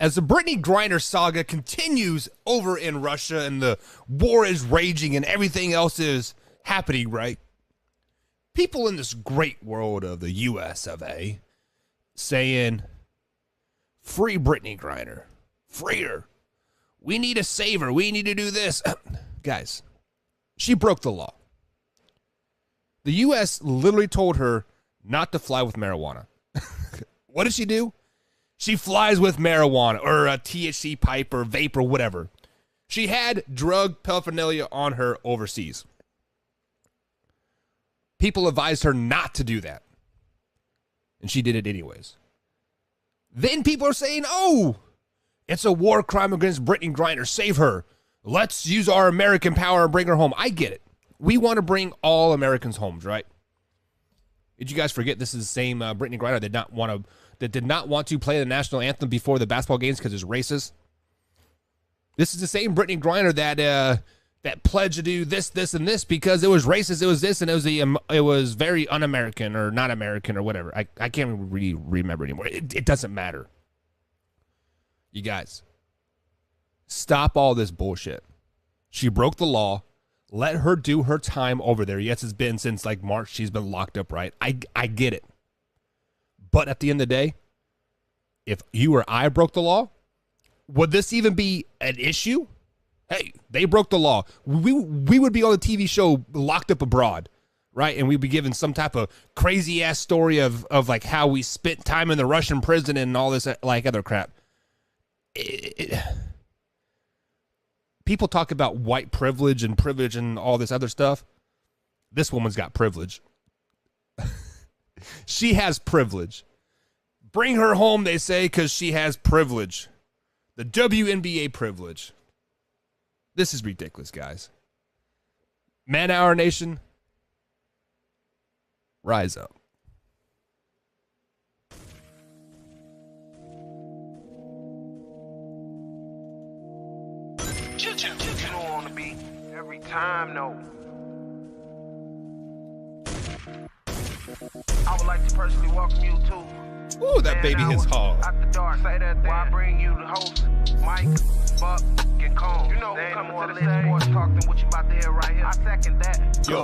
as the Brittany Griner saga continues over in Russia and the war is raging and everything else is happening, right? People in this great world of the US of A saying, free Brittany Griner. Free her. We need to save her. We need to do this. Guys, she broke the law. The U.S. literally told her not to fly with marijuana. What does she do? She flies with marijuana or a THC pipe or vape or whatever. She had drug paraphernalia on her overseas. People advised her not to do that. And she did it anyways. Then people are saying, oh, it's a war crime against Brittany Griner. Save her. Let's use our American power and bring her home. I get it. We want to bring all Americans home, right? Did you guys forget this is the same Brittany Griner that did not want to play the national anthem before the basketball games because it's racist? This is the same Brittany Griner that pledged to do this, and this because it was racist. It was this, and it was very un-American or not American or whatever. I can't really remember anymore. It doesn't matter. You guys, stop all this bullshit. She broke the law. Let her do her time over there. Yes, it's been since like March. She's been locked up, right? I get it. But at the end of the day, if you or I broke the law, would this even be an issue? Hey, they broke the law. We would be on the TV show Locked Up Abroad, right? And we'd be given some type of crazy ass story of like how we spent time in the Russian prison and all this like other crap. People talk about white privilege and all this other stuff. This woman's got privilege. She has privilege. Bring her home, they say, because she has privilege. The WNBA privilege. This is ridiculous, guys. Man Hour Nation, rise up. Every time, no. I would like to personally welcome you to. Ooh, that baby is hard. After dark, say that thing. Why I bring you the host, Mike, Buck, and Cone. You know who coming to the sports talk than what you about to hear right here. I second that. Yo.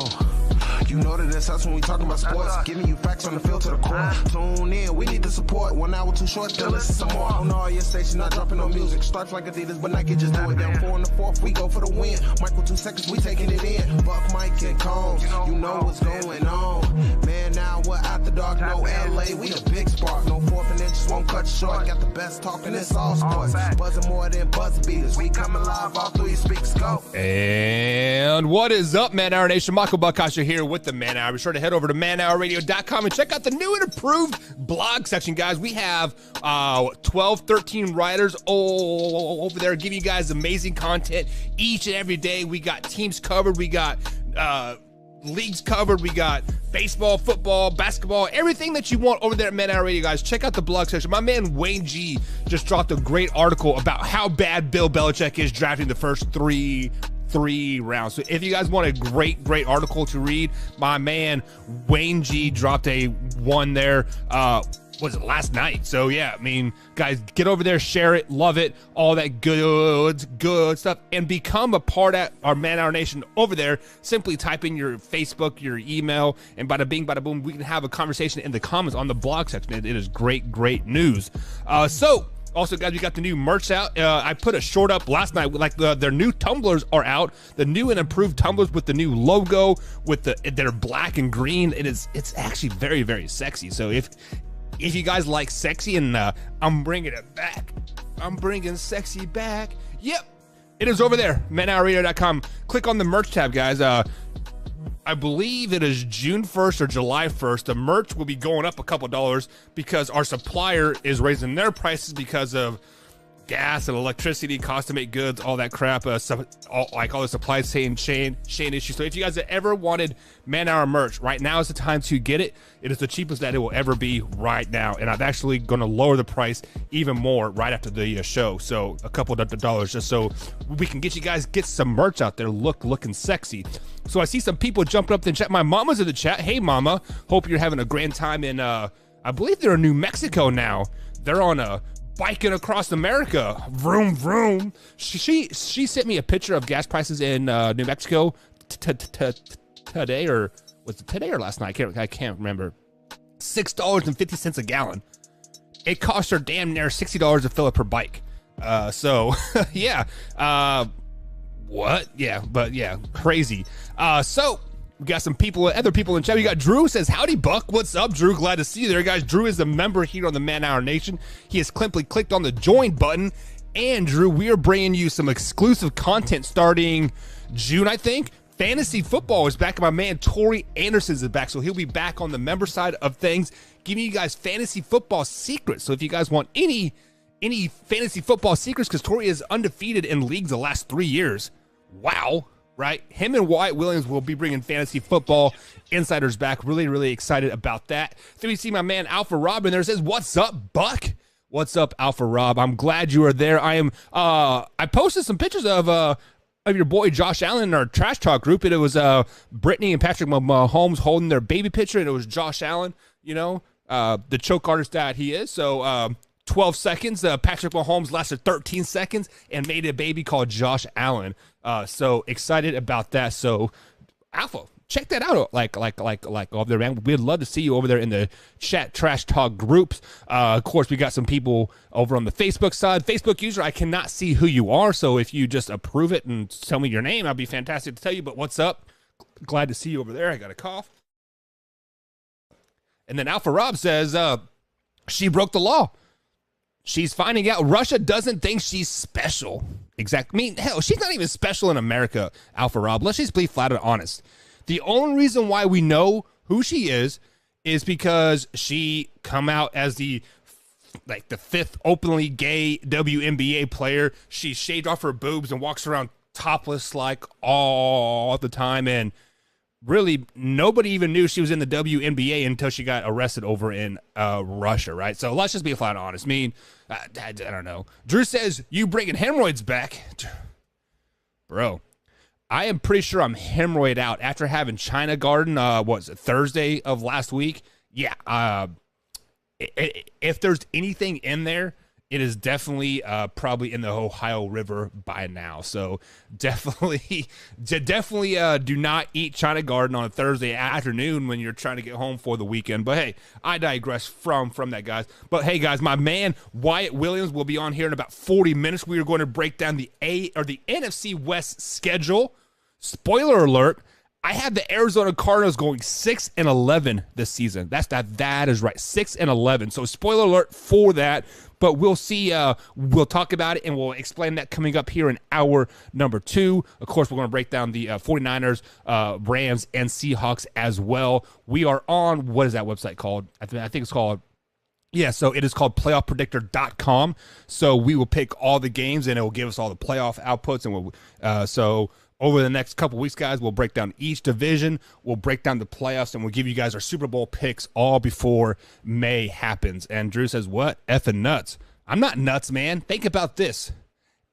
You know that it's us when we talking about sports. Giving you facts on the field to the core. Tune in, we need the support. 1 hour too short, still listen some more. On all your stations, not dropping no music. Starts like Adidas, but Nike just do it. Down 4 in the 4th, we go for the win. Michael 2 seconds, we taking it in. Buck, Mike, and Combs, you know what's going on. Man, now we're after dark, no LA, we the big spark. No 4th and inches won't cut you short. Got the best talking, it's all sports. Buzzing more than buzzer beaters. We coming live all through your speak scope. And what is up, Man Hour Nation? Michael Buckasher here with the Man Hour. Be sure to head over to manhourradio.com and check out the new and improved blog section, guys. We have 12, 13 writers over there giving you guys amazing content each and every day. We got teams covered. We got leagues covered. We got baseball, football, basketball, everything that you want over there at Man Hour Radio, guys. Check out the blog section. My man Wayne G just dropped a great article about how bad Bill Belichick is drafting the first three rounds. So if you guys want a great article to read, my man Wayne G dropped a one there was it last night? So yeah, I mean, guys, get over there, share it, love it, all that good stuff, and become a part of our Man Hour Nation over there. Simply type in your Facebook, your email, and bada bing, bada boom, we can have a conversation in the comments on the blog section. It is great news. Also, guys, we got the new merch out. I put a short up last night. Like their new tumblers are out. The new and improved tumblers with the new logo, with they're black and green. It's actually very sexy. So if you guys like sexy, and I'm bringing it back. I'm bringing sexy back. Yep, it is over there. manhourradio.com. Click on the merch tab, guys. I believe it is June 1st or July 1st. The merch will be going up a couple dollars because our supplier is raising their prices because of gas and electricity, cost to make goods, all that crap, all the supply chain issues. So if you guys have ever wanted Man Hour merch, right now is the time to get it. It is the cheapest that it will ever be right now, and I'm actually going to lower the price even more right after the show. So a couple of dollars, just so we can get some merch out there, looking sexy. So I see some people jumping up in the chat. My mama's in the chat. Hey mama, hope you're having a grand time in I believe they're in New Mexico now. They're on a biking across America. Vroom, vroom. She sent me a picture of gas prices in New Mexico today, or was it today or last night? I can't remember. $6.50 a gallon. It cost her damn near $60 to fill up her bike. So yeah. What? Yeah, but yeah, crazy. So we got some people, other people in chat. We got Drew says, howdy, Buck. What's up, Drew? Glad to see you there, guys. Drew is a member here on the Man Hour Nation. He has simply clicked on the join button. And Drew, we are bringing you some exclusive content starting June, I think. Fantasy football is back, and my man Tori Anderson is back, so he'll be back on the member side of things, giving you guys fantasy football secrets. So if you guys want any fantasy football secrets, because Tori is undefeated in leagues the last 3 years. Wow, right? Him and Wyatt Williams will be bringing fantasy football insiders back. Really, really excited about that. Then we see my man Alpha Rob in there. Says, "What's up, Buck?" What's up, Alpha Rob? I'm glad you are there. I posted some pictures of your boy Josh Allen in our Trash Talk group, and it was Brittany and Patrick Mahomes holding their baby picture, and it was Josh Allen, the choke artist that he is. So 12 seconds, Patrick Mahomes lasted 13 seconds and made a baby called Josh Allen. So excited about that. So Alpha, check that out. Like over there, man. We'd love to see you over there in the chat Trash Talk groups. Of course, we got some people over on the Facebook side. Facebook user, I cannot see who you are, so if you just approve it and tell me your name, I'd be fantastic to tell you. But what's up? Glad to see you over there. I got a cough. And then Alpha Rob says, she broke the law. She's finding out Russia doesn't think she's special. Exactly. I mean, hell, she's not even special in America, Alpha Rob. Let's just be flat and honest. The only reason why we know who she is because she come out as the fifth openly gay WNBA player. She shaved off her boobs and walks around topless like all the time, and really nobody even knew she was in the WNBA until she got arrested over in Russia, right? So let's just be flat and honest. I mean, I don't know. Drew says, you bringing hemorrhoids back? Bro, I am pretty sure I'm hemorrhoid out after having China Garden, Thursday of last week? Yeah, if there's anything in there, it is definitely probably in the Ohio River by now. So definitely do not eat China Garden on a Thursday afternoon when you're trying to get home for the weekend. But hey, I digress from that, guys. But hey, guys, my man Wyatt Williams will be on here in about 40 minutes. We are going to break down the NFC West schedule. Spoiler alert, I have the Arizona Cardinals going 6-11 this season. That is right, 6-11. So spoiler alert for that. But we'll see. We'll talk about it, and we'll explain that coming up here in hour number 2. Of course, we're going to break down the 49ers, Rams, and Seahawks as well. We are on, what is that website called? I think it's called, so it is called playoffpredictor.com. So we will pick all the games, and it will give us all the playoff outputs. And so over the next couple weeks, guys, we'll break down each division. We'll break down the playoffs, and we'll give you guys our Super Bowl picks all before May happens. And Drew says, what? Effing nuts. I'm not nuts, man. Think about this.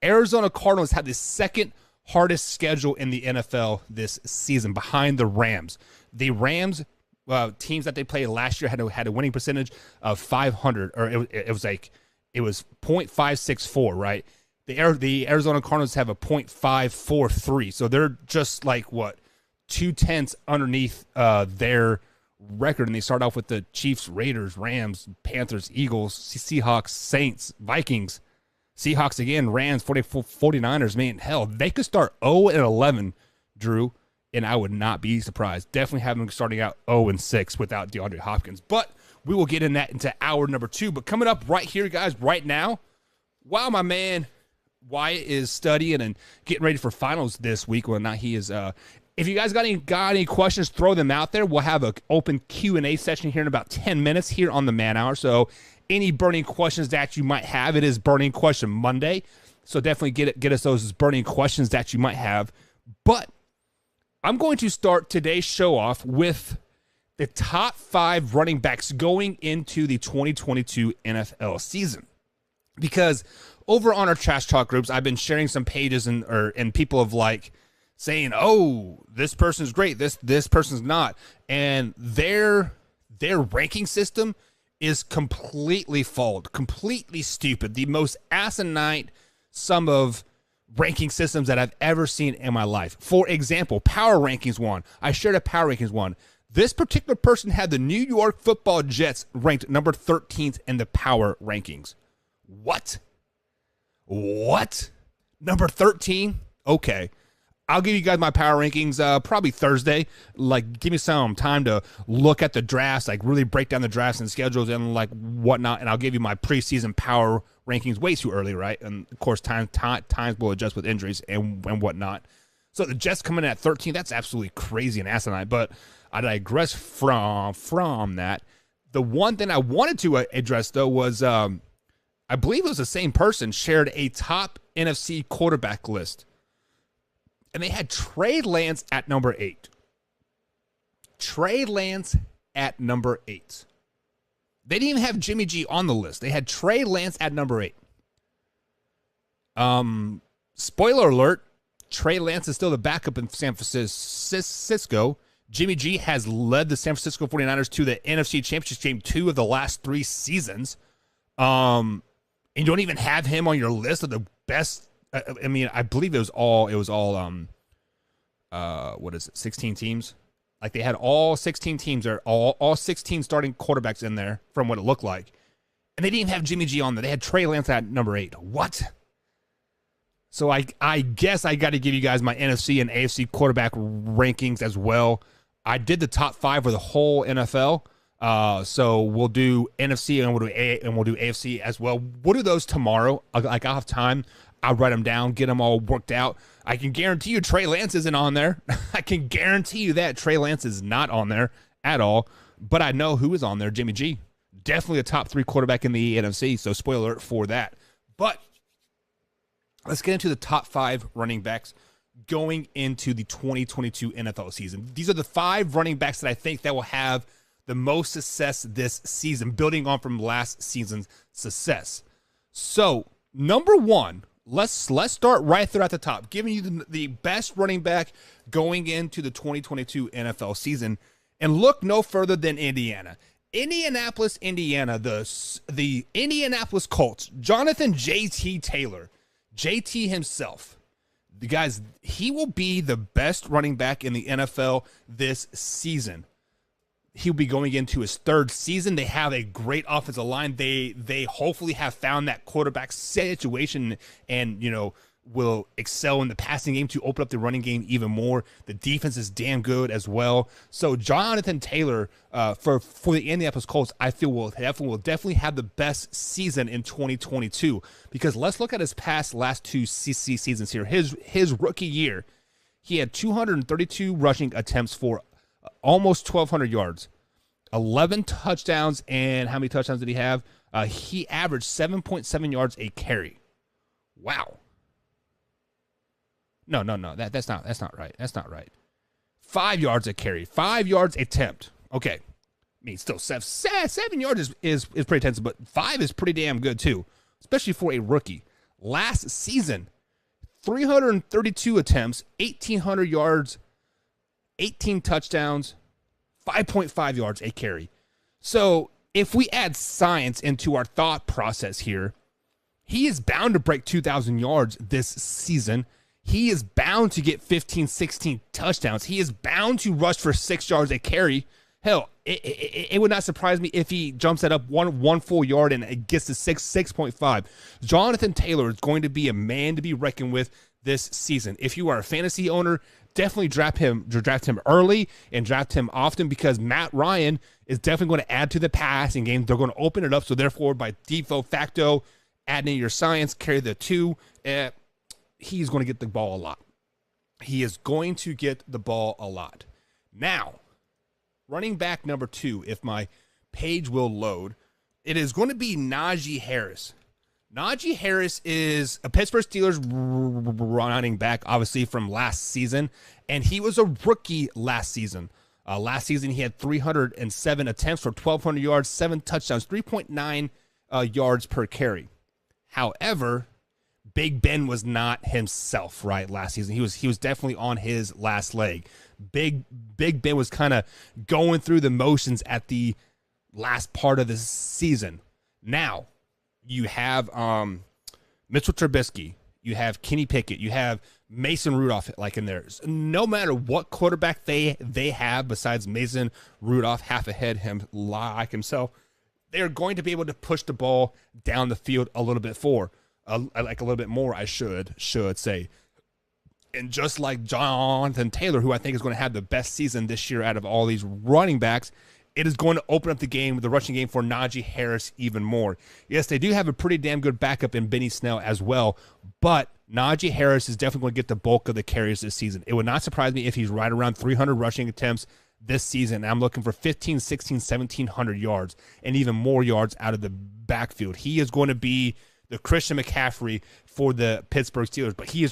Arizona Cardinals have the second hardest schedule in the NFL this season behind the Rams. The Rams teams that they played last year had a winning percentage of 500, or it was .564, right? The Arizona Cardinals have a .543, so they're just like, what, 2/10 underneath their record, and they start off with the Chiefs, Raiders, Rams, Panthers, Eagles, Seahawks, Saints, Vikings, Seahawks again, Rams, 49ers. Man, hell, they could start 0-11, Drew, and I would not be surprised. Definitely have them starting out 0-6 without DeAndre Hopkins, but we will get into hour number 2. But coming up right here, guys, right now, wow, my man Wyatt is studying and getting ready for finals this week. Well, not he is. If you guys got any questions, throw them out there. We'll have an open Q&A session here in about 10 minutes here on the Man Hour. So any burning questions that you might have, it is Burning Question Monday. So definitely get us those burning questions that you might have. But I'm going to start today's show off with the top 5 running backs going into the 2022 NFL season. Because over on our Trash Talk groups, I've been sharing some pages and people have like saying, "Oh, this person's great, this person's not," and their ranking system is completely flawed, completely stupid. The most asinine sum of ranking systems that I've ever seen in my life. For example, Power Rankings 1. I shared a Power Rankings 1. This particular person had the New York Football Jets ranked number 13th in the Power Rankings. What? What? Number 13? Okay. I'll give you guys my power rankings probably Thursday. Like, give me some time to look at the drafts, like really break down the drafts and schedules and like whatnot, and I'll give you my preseason power rankings way too early, right? And of course, times will adjust with injuries and whatnot. So the Jets coming in at 13, that's absolutely crazy and asinine. But I digress from that. The one thing I wanted to address though was I believe it was the same person shared a top NFC quarterback list. And they had Trey Lance at number 8. Trey Lance at number 8. They didn't even have Jimmy G on the list. They had Trey Lance at number 8. Spoiler alert, Trey Lance is still the backup in San Francisco. Jimmy G has led the San Francisco 49ers to the NFC Championship game 2 of the last 3 seasons. And you don't even have him on your list of the best. I mean, I believe it was all, what is it, 16 teams? Like they had all 16 teams or all 16 starting quarterbacks in there from what it looked like. And they didn't even have Jimmy G on there. They had Trey Lance at number 8. What? So I guess I got to give you guys my NFC and AFC quarterback rankings as well. I did the top 5 for the whole NFL. So we'll do NFC and we'll do AFC as well. We'll do those tomorrow. I'll have time. I'll write them down, get them all worked out. I can guarantee you Trey Lance isn't on there. I can guarantee you that Trey Lance is not on there at all. But I know who is on there, Jimmy G. Definitely a top 3 quarterback in the NFC, so spoiler alert for that. But let's get into the top 5 running backs going into the 2022 NFL season. These are the 5 running backs that I think that will have the most success this season, building on from last season's success. So, number 1, let's start right there at the top, giving you the best running back going into the 2022 NFL season. And look no further than Indiana. Indianapolis, Indiana, the Indianapolis Colts, Jonathan JT Taylor, JT himself. The guys, he will be the best running back in the NFL this season. He'll be going into his 3rd season. They have a great offensive line. They hopefully have found that quarterback situation and, you know, will excel in the passing game to open up the running game even more. The defense is damn good as well. So Jonathan Taylor for the Indianapolis Colts, I feel will definitely have the best season in 2022, because let's look at his last 2 seasons here. His rookie year, he had 232 rushing attempts for almost 1,200 yards, 11 touchdowns, and how many touchdowns did he have? He averaged 7.7 yards a carry. Wow. No. That's not right. That's not right. 5 yards a carry, 5 yards attempt. Okay. I mean, still 7 yards is pretty intensive, but 5 is pretty damn good too, especially for a rookie. Last season, 332 attempts, 1,800 yards, 18 touchdowns, 5.5 yards a carry. So if we add science into our thought process here, he is bound to break 2,000 yards this season. He is bound to get 15, 16 touchdowns. He is bound to rush for 6 yards a carry. Hell, it would not surprise me if he jumps that up one full yard and it gets to 6.5. Jonathan Taylor is going to be a man to be reckoned with this season. If you are a fantasy owner, definitely draft him early and draft him often, because Matt Ryan is definitely going to add to the passing game. They're going to open it up, so therefore by default facto, add in your science, carry the 2. He's going to get the ball a lot. He is going to get the ball a lot. Now, running back number 2, if my page will load, it is going to be Najee Harris. Najee Harris is a Pittsburgh Steelers running back, obviously from last season, and he was a rookie last season. Last season, he had 307 attempts for 1,200 yards, 7 touchdowns, 3.9 yards per carry. However, Big Ben was not himself, right, last season. He was definitely on his last leg. Big Ben was kind of going through the motions at the last part of the season. Now, you have Mitchell Trubisky, you have Kenny Pickett, you have Mason Rudolph in there. No matter what quarterback they have besides Mason Rudolph, half ahead like himself, they're going to be able to push the ball down the field a little bit a little bit more, I should say. And just like Jonathan Taylor, who I think is going to have the best season this year out of all these running backs, it is going to open up the rushing game for Najee Harris even more. Yes, they do have a pretty damn good backup in Benny Snell as well, but Najee Harris is definitely going to get the bulk of the carries this season. It would not surprise me if he's right around 300 rushing attempts this season. I'm looking for 1,500, 1,600, 1,700 yards and even more yards out of the backfield. He is going to be the Christian McCaffrey for the Pittsburgh Steelers, but he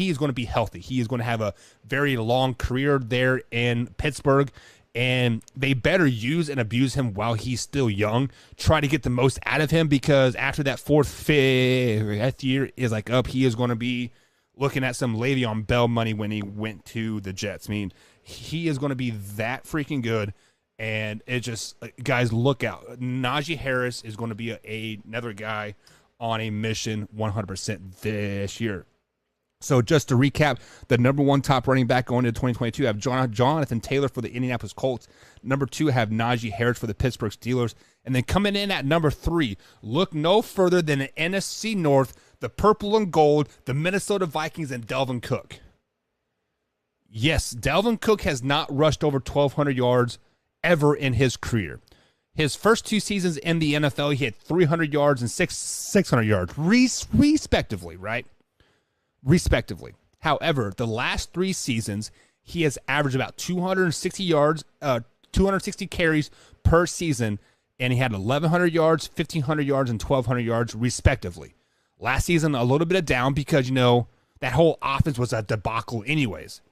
is going to be healthy. He is going to have a very long career there in Pittsburgh, and they better use and abuse him while he's still young. Try to get the most out of him, because after that fifth year is up, he is going to be looking at some Le'Veon Bell money when he went to the Jets. I mean, he is going to be that freaking good, and it just, guys, look out. Najee Harris is going to be another guy on a mission 100% this year. So just to recap, the number one top running back going into 2022, I have Jonathan Taylor for the Indianapolis Colts. Number 2, I have Najee Harris for the Pittsburgh Steelers. And then coming in at number 3, look no further than the NFC North, the purple and gold, the Minnesota Vikings, and Dalvin Cook. Yes, Dalvin Cook has not rushed over 1,200 yards ever in his career. His first 2 seasons in the NFL, he had 300 yards and 600 yards, respectively, right? Respectively. However, the last 3 seasons, he has averaged about 260 yards, 260 carries per season, and he had 1,100 yards, 1,500 yards, and 1,200 yards, respectively. Last season, a little bit of down because, that whole offense was a debacle anyways.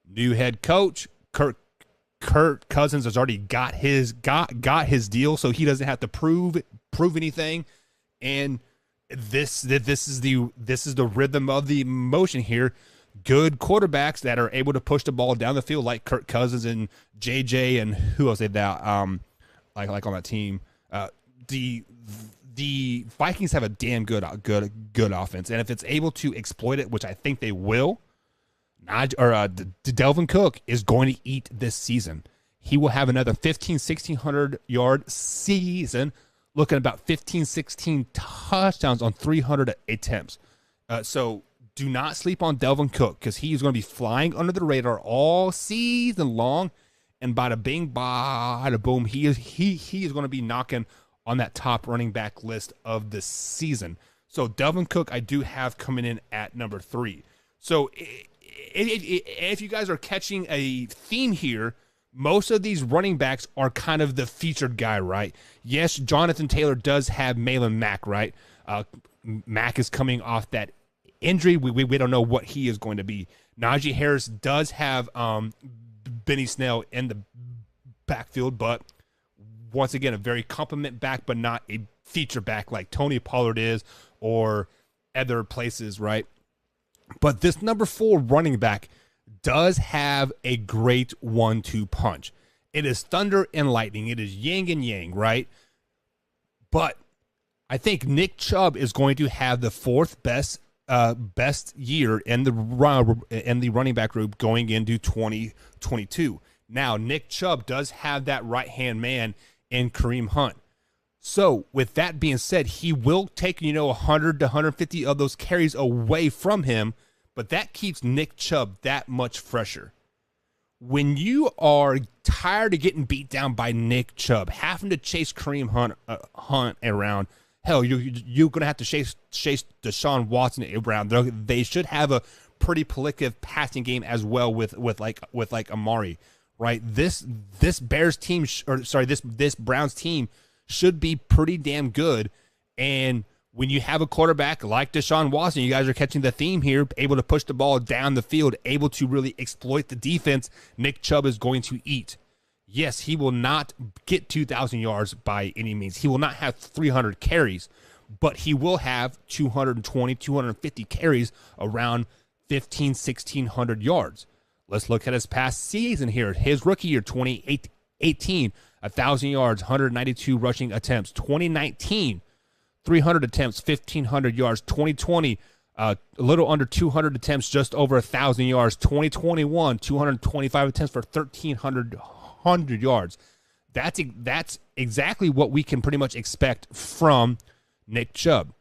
New head coach, Kirk Cousins has already got his deal, so he doesn't have to prove anything. And this is the rhythm of the motion here. Good quarterbacks that are able to push the ball down the field, like Kirk Cousins and JJ, and who else did that? Like on that team. The Vikings have a damn good offense, and if it's able to exploit it, which I think they will, Dalvin Cook is going to eat this season. He will have another 1,500-1,600 yard season, looking at about 15, 16 touchdowns on 300 attempts. So do not sleep on Dalvin Cook, because he is going to be flying under the radar all season long, and bada bing, bada boom, he is going to be knocking on that top running back list of the season. So Dalvin Cook I do have coming in at number 3. So if you guys are catching a theme here, most of these running backs are kind of the featured guy, right? Yes, Jonathan Taylor does have Marlon Mack, right? Mack is coming off that injury. We don't know what he is going to be. Najee Harris does have Benny Snell in the backfield, but once again, a very compliment back, but not a feature back like Tony Pollard is or other places, right? But this number 4 running back does have a great 1-2 punch. It is thunder and lightning. It is yin and yang, right? But I think Nick Chubb is going to have the 4th best year in the running back group going into 2022. Now, Nick Chubb does have that right-hand man in Kareem Hunt. So, with that being said, he will take, 100 to 150 of those carries away from him, but that keeps Nick Chubb that much fresher. When you are tired of getting beat down by Nick Chubb, having to chase Kareem Hunt around, hell, you're going to have to chase Deshaun Watson around. They should have a pretty prolific passing game as well with Amari, right? This Browns team should be pretty damn good. And when you have a quarterback like Deshaun Watson, you guys are catching the theme here, able to push the ball down the field, able to really exploit the defense, Nick Chubb is going to eat. Yes, he will not get 2,000 yards by any means. He will not have 300 carries, but he will have 220, 250 carries, around 1,500, 1,600 yards. Let's look at his past season here. His rookie year, 2018, 2018, 1,000 yards, 192 rushing attempts. 2019, 300 attempts, 1,500 yards. 2020, a little under 200 attempts, just over 1,000 yards. 2021, 225 attempts for 1,300 yards. That's exactly what we can pretty much expect from Nick Chubb.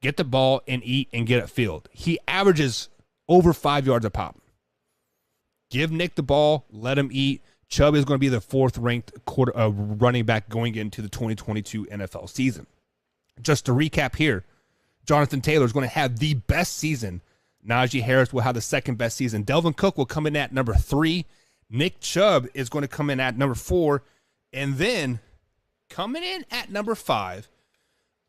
Get the ball and eat and get it filled. He averages over 5 yards a pop. Give Nick the ball, let him eat. Chubb is going to be the 4th-ranked running back going into the 2022 NFL season. Just to recap here, Jonathan Taylor is going to have the best season. Najee Harris will have the 2nd best season. Delvin Cook will come in at number 3. Nick Chubb is going to come in at number 4. And then coming in at number 5,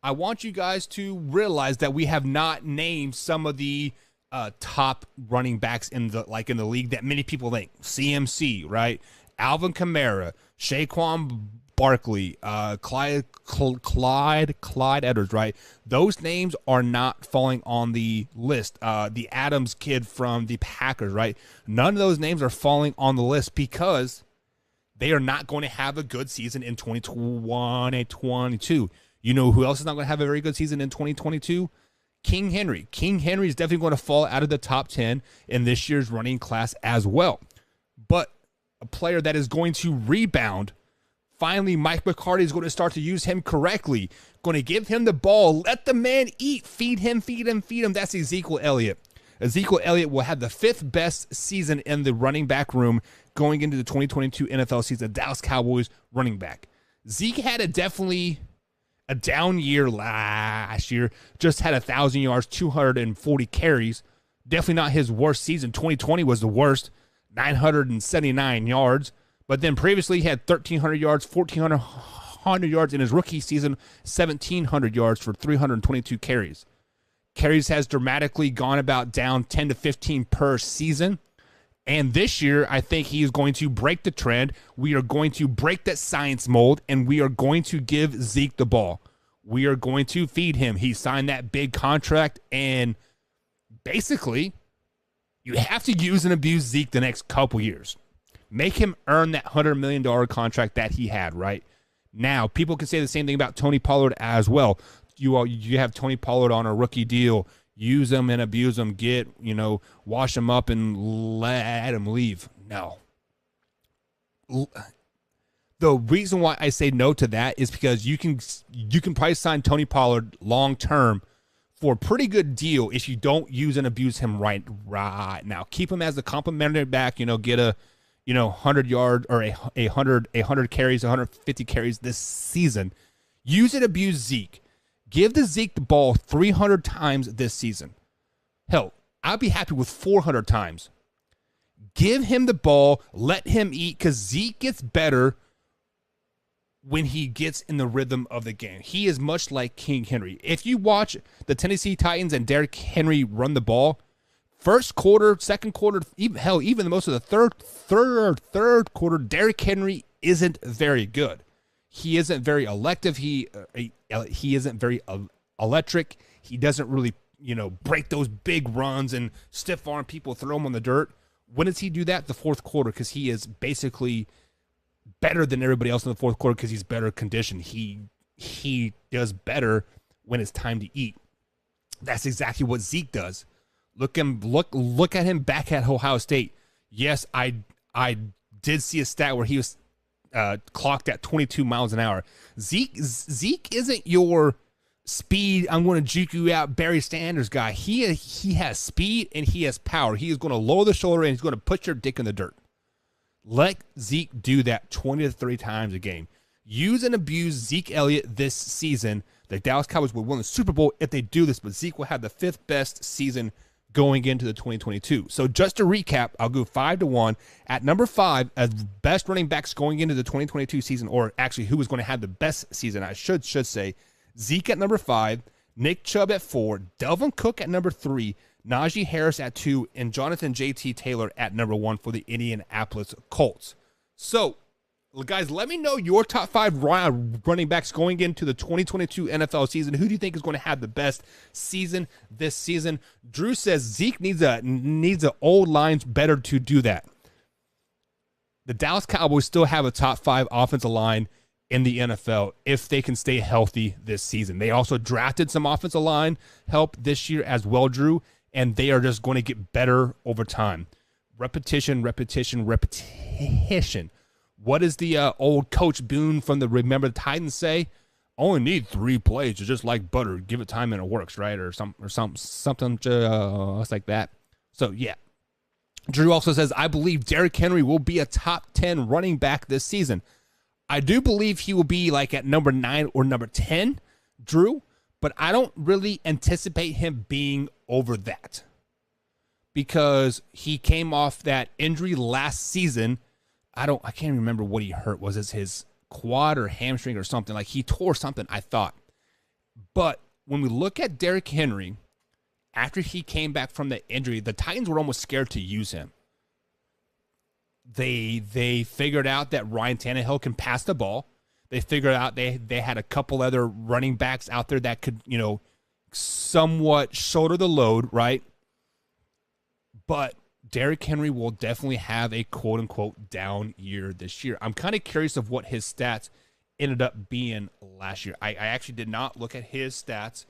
I want you guys to realize that we have not named some of the top running backs in the league that many people think. CMC, right? Alvin Kamara, Saquon Barkley, Clyde Edwards, right? Those names are not falling on the list. The Adams kid from the Packers, right? None of those names are falling on the list because they are not going to have a good season in 2021 and 2022. You know who else is not going to have a very good season in 2022? King Henry. King Henry is definitely going to fall out of the top 10 in this year's running class as well. But a player that is going to rebound, finally Mike McCarthy is going to start to use him correctly, going to give him the ball, let the man eat, feed him. That's Ezekiel Elliott. Ezekiel Elliott will have the 5th best season in the running back room going into the 2022 NFL season. Dallas Cowboys running back. Zeke had a down year last year. Just had 1,000 yards, 240 carries. Definitely not his worst season. 2020 was the worst, 979 yards. But then previously he had 1,300 yards, 1,400 yards in his rookie season, 1,700 yards for 322 carries. Carries has dramatically gone about down 10 to 15 per season. And this year, I think he is going to break the trend. We are going to break that science mold, and we are going to give Zeke the ball. We are going to feed him. He signed that big contract, and basically, you have to use and abuse Zeke the next couple years. Make him earn that $100 million contract that he had, right? Now, people can say the same thing about Tony Pollard as well. You have Tony Pollard on a rookie deal. Use him and abuse him. Wash him up and let him leave. No. The reason why I say no to that is because you can probably sign Tony Pollard long term for a pretty good deal if you don't use and abuse him right now. Keep him as a complimentary back. Get a 100 yard or a 100 carries, 150 carries this season. Use and abuse Zeke. Give the Zeke the ball 300 times this season. Hell, I'd be happy with 400 times. Give him the ball. Let him eat, because Zeke gets better when he gets in the rhythm of the game. He is much like King Henry. If you watch the Tennessee Titans and Derrick Henry run the ball, first quarter, second quarter, even most of the third quarter, Derrick Henry isn't very good. He isn't very elective. He isn't very electric. He doesn't really, break those big runs and stiff arm people, throw them on the dirt. When does he do that? The fourth quarter, because he is basically better than everybody else in the fourth quarter because he's better conditioned. He does better when it's time to eat. That's exactly what Zeke does. Look at him back at Ohio State. Yes, I did see a stat where he was clocked at 22 miles an hour. Zeke isn't your speed, I'm going to juke you out, Barry Sanders guy. He has speed and he has power. He is going to lower the shoulder and he's going to put your dick in the dirt. Let Zeke do that 20 to 30 times a game. Use and abuse Zeke Elliott this season. The Dallas Cowboys will win the Super Bowl if they do this, but Zeke will have the 5th best season going into the 2022. So just to recap, I'll go 5-1. At number 5, as best running backs going into the 2022 season, or actually who is going to have the best season, I should say, Zeke at number 5, Nick Chubb at 4, Delvin Cook at number 3, Najee Harris at 2, and Jonathan J.T. Taylor at number 1 for the Indianapolis Colts. So, guys, let me know your top 5 running backs going into the 2022 NFL season. Who do you think is going to have the best season this season? Drew says Zeke needs a old lines better to do that. the Dallas Cowboys still have a top 5 offensive line in the NFL if they can stay healthy this season. They also drafted some offensive line help this year as well, Drew, and they are just going to get better over time. Repetition. What does the old Coach Boone from the Remember the Titans say? Only need 3 plays. It's just like butter. Give it time and it works, right? Or something just like that. So, yeah. Drew also says, I believe Derrick Henry will be a top 10 running back this season. I do believe he will be like at number 9 or number 10, Drew, but I don't really anticipate him being over that because he came off that injury last season. I can't remember what he hurt. Was it his quad or hamstring or something? Like he tore something, I thought. But when we look at Derrick Henry, after he came back from the injury, the Titans were almost scared to use him. They figured out that Ryan Tannehill can pass the ball. They figured out they had a couple other running backs out there that could, somewhat shoulder the load, right? But Derrick Henry will definitely have a quote-unquote down year this year. I'm kind of curious of what his stats ended up being last year. I actually did not look at his stats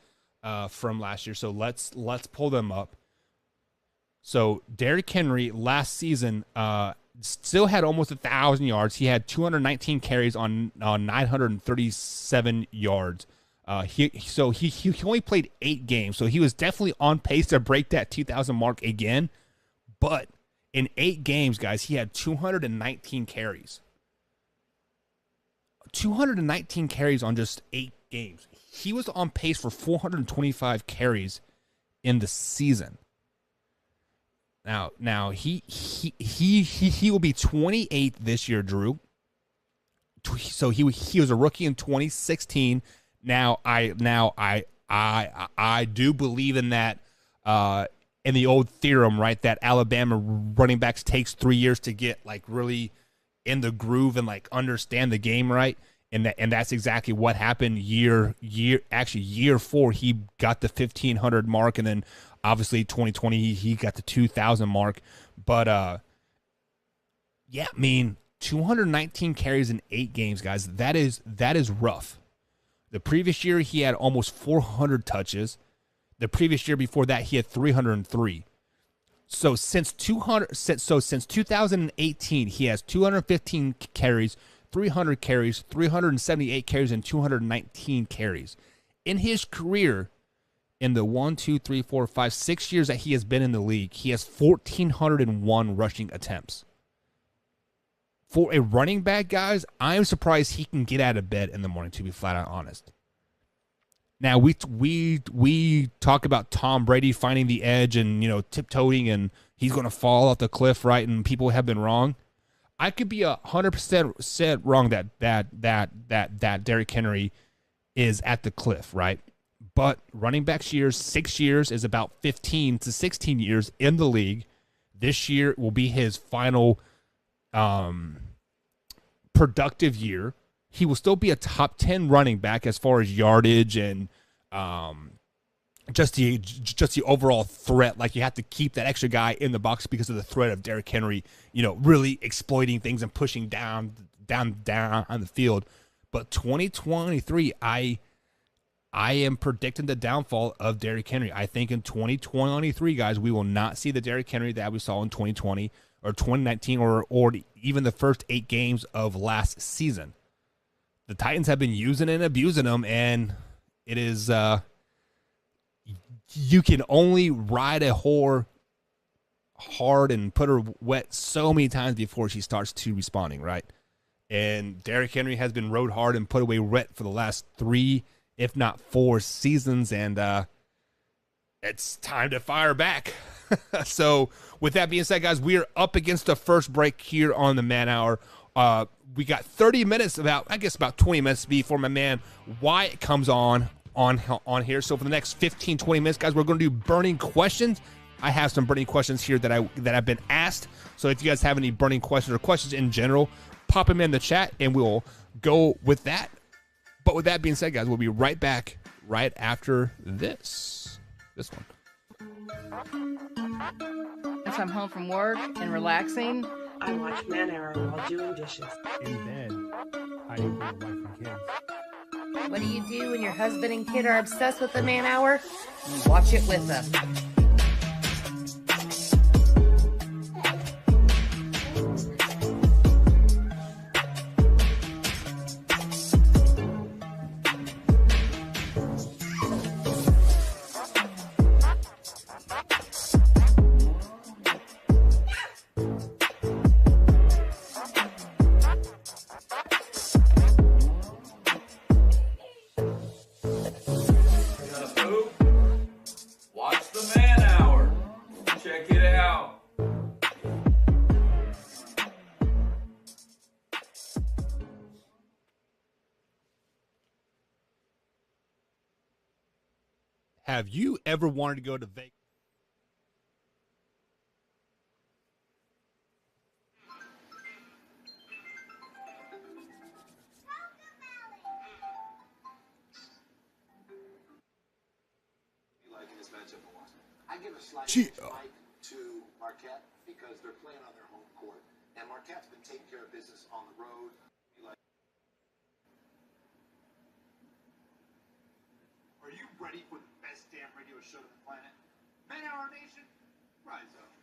from last year, so let's pull them up. So Derrick Henry last season still had almost 1,000 yards. He had 219 carries on 937 yards. He only played 8 games, so he was definitely on pace to break that 2,000 mark again. But in 8 games, guys, he had 219 carries. 219 carries on just 8 games. He was on pace for 425 carries in the season. Now he will be 28 this year, Drew. So he was a rookie in 2016. Now I do believe in that in the old theorem, right? That Alabama running backs takes 3 years to get like really in the groove and like understand the game, right? And that's exactly what happened. Year 4, he got the 1,500 mark, and then obviously 2020 he got the 2,000 mark. But yeah, I mean 219 carries in 8 games, guys. That is rough. The previous year he had almost 400 touches. The previous year before that he had 303. So since 2018 he has 215 carries. 300 carries, 378 carries, and 219 carries. In his career, in the 6 years that he has been in the league, he has 1,401 rushing attempts. For a running back, guys, I'm surprised he can get out of bed in the morning, to be flat out honest. Now, we talk about Tom Brady finding the edge and, tiptoeing, and he's going to fall off the cliff, right? And people have been wrong. I could be 100% wrong that Derrick Henry is at the cliff, right? But running backs years, 6 years is about 15 to 16 years in the league. This year will be his final productive year. He will still be a top 10 running back as far as yardage and just the overall threat. Like, you have to keep that extra guy in the box because of the threat of Derrick Henry, really exploiting things and pushing down on the field. But 2023, I am predicting the downfall of Derrick Henry. I think in 2023, guys, we will not see the Derrick Henry that we saw in 2020 or 2019 or even the first 8 games of last season. The Titans have been using and abusing him, and it is you can only ride a whore hard and put her wet so many times before she starts to responding, right? And Derrick Henry has been rode hard and put away wet for the last 3, if not 4 seasons, and it's time to fire back. So with that being said, guys, we are up against the first break here on the Man Hour. We got 30 minutes, about 20 minutes before my man Wyatt comes on here. So for the next 15, 20 minutes, guys, we're going to do burning questions. I have some burning questions here that I've been asked. So if you guys have any burning questions or questions in general, pop them in the chat and we'll go with that. But with that being said, guys, we'll be right back right after this one. If I'm home from work and relaxing, I watch Man Hour while doing dishes. In bed, hiding from the wife and kids. What do you do when your husband and kid are obsessed with the Man Hour? You watch it with them. Watch the Man Hour. Check it out. Have you ever wanted to go to Vegas? I give a slight Gee, spike to Marquette because they're playing on their home court, and Marquette's been taking care of business on the road. Are you ready for the best damn radio show on the planet? Man Hour Nation, rise up.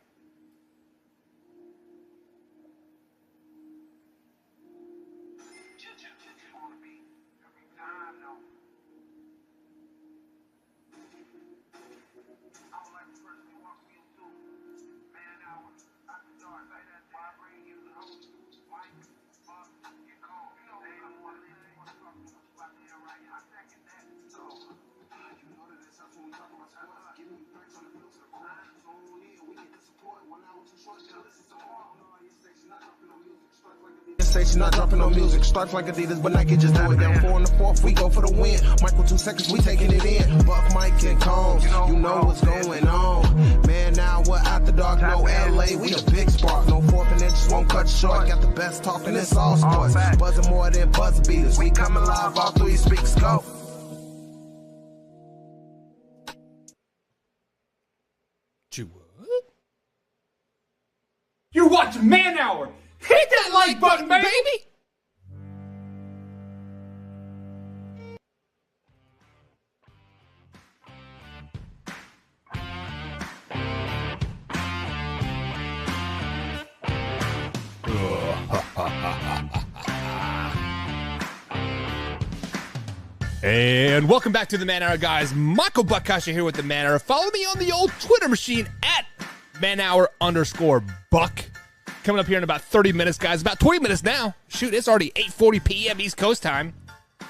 Every time, though. I would like to personally welcome you to Man Hour after dark. Like that, why I bring you the host, Mike, Buck, and Cole. You know, I'm one of them. What's up? What you about to hear right here? I second that. So, you know that it's us when we talk about sports. Giving you facts on the field to the court. Tune in, we need the support. 1 hour too short, still listen to more. Your station not dropping no music. Stripes like Adidas. Station not dropping no music. Stripes like Adidas, but Nike just do it. Down 4 in the 4th, we go for the win. Michael 2 seconds, we taking it in. Buck, Mike, and Combs, you know what's going on. Man, now we're after dark, no LA, we a big spark. No 4th and inches won't cut short. Got the best talking, it's all sports. Buzzing more than buzzer beaters. We coming live, all 3 speakers go. What? You're watching Man Hour. Hit that like button, baby. And welcome back to the Man Hour, guys. Michael Buckasha here with the Man Hour. Follow me on the old Twitter machine at manhour_Buck. Coming up here in about 30 minutes, guys. About 20 minutes now. Shoot, it's already 8:40 p.m. East Coast time.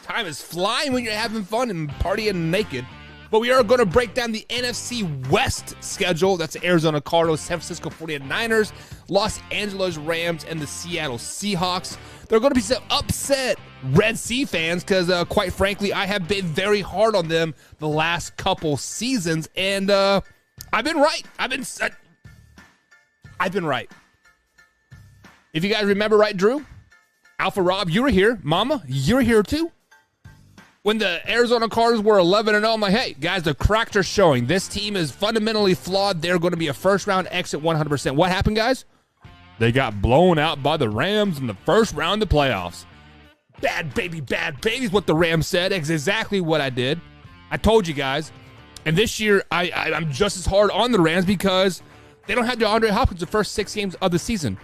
Time is flying when you're having fun and partying naked. But we are going to break down the NFC West schedule. That's the Arizona Cardinals, San Francisco 49ers, Los Angeles Rams, and the Seattle Seahawks. There are going to be some upset Red Sea fans because, quite frankly, I have been very hard on them the last couple seasons, and I've been right. I've been right. If you guys remember right, Drew, Alpha Rob, you were here. Mama, you were here too. When the Arizona Cardinals were 11-0, I'm like, hey, guys, the cracks are showing. This team is fundamentally flawed. They're going to be a first-round exit 100%. What happened, guys? They got blown out by the Rams in the first round of the playoffs. Bad baby is what the Rams said. It's exactly what I did. I told you guys. And this year, I'm just as hard on the Rams because they don't have DeAndre Hopkins the first 6 games of the season.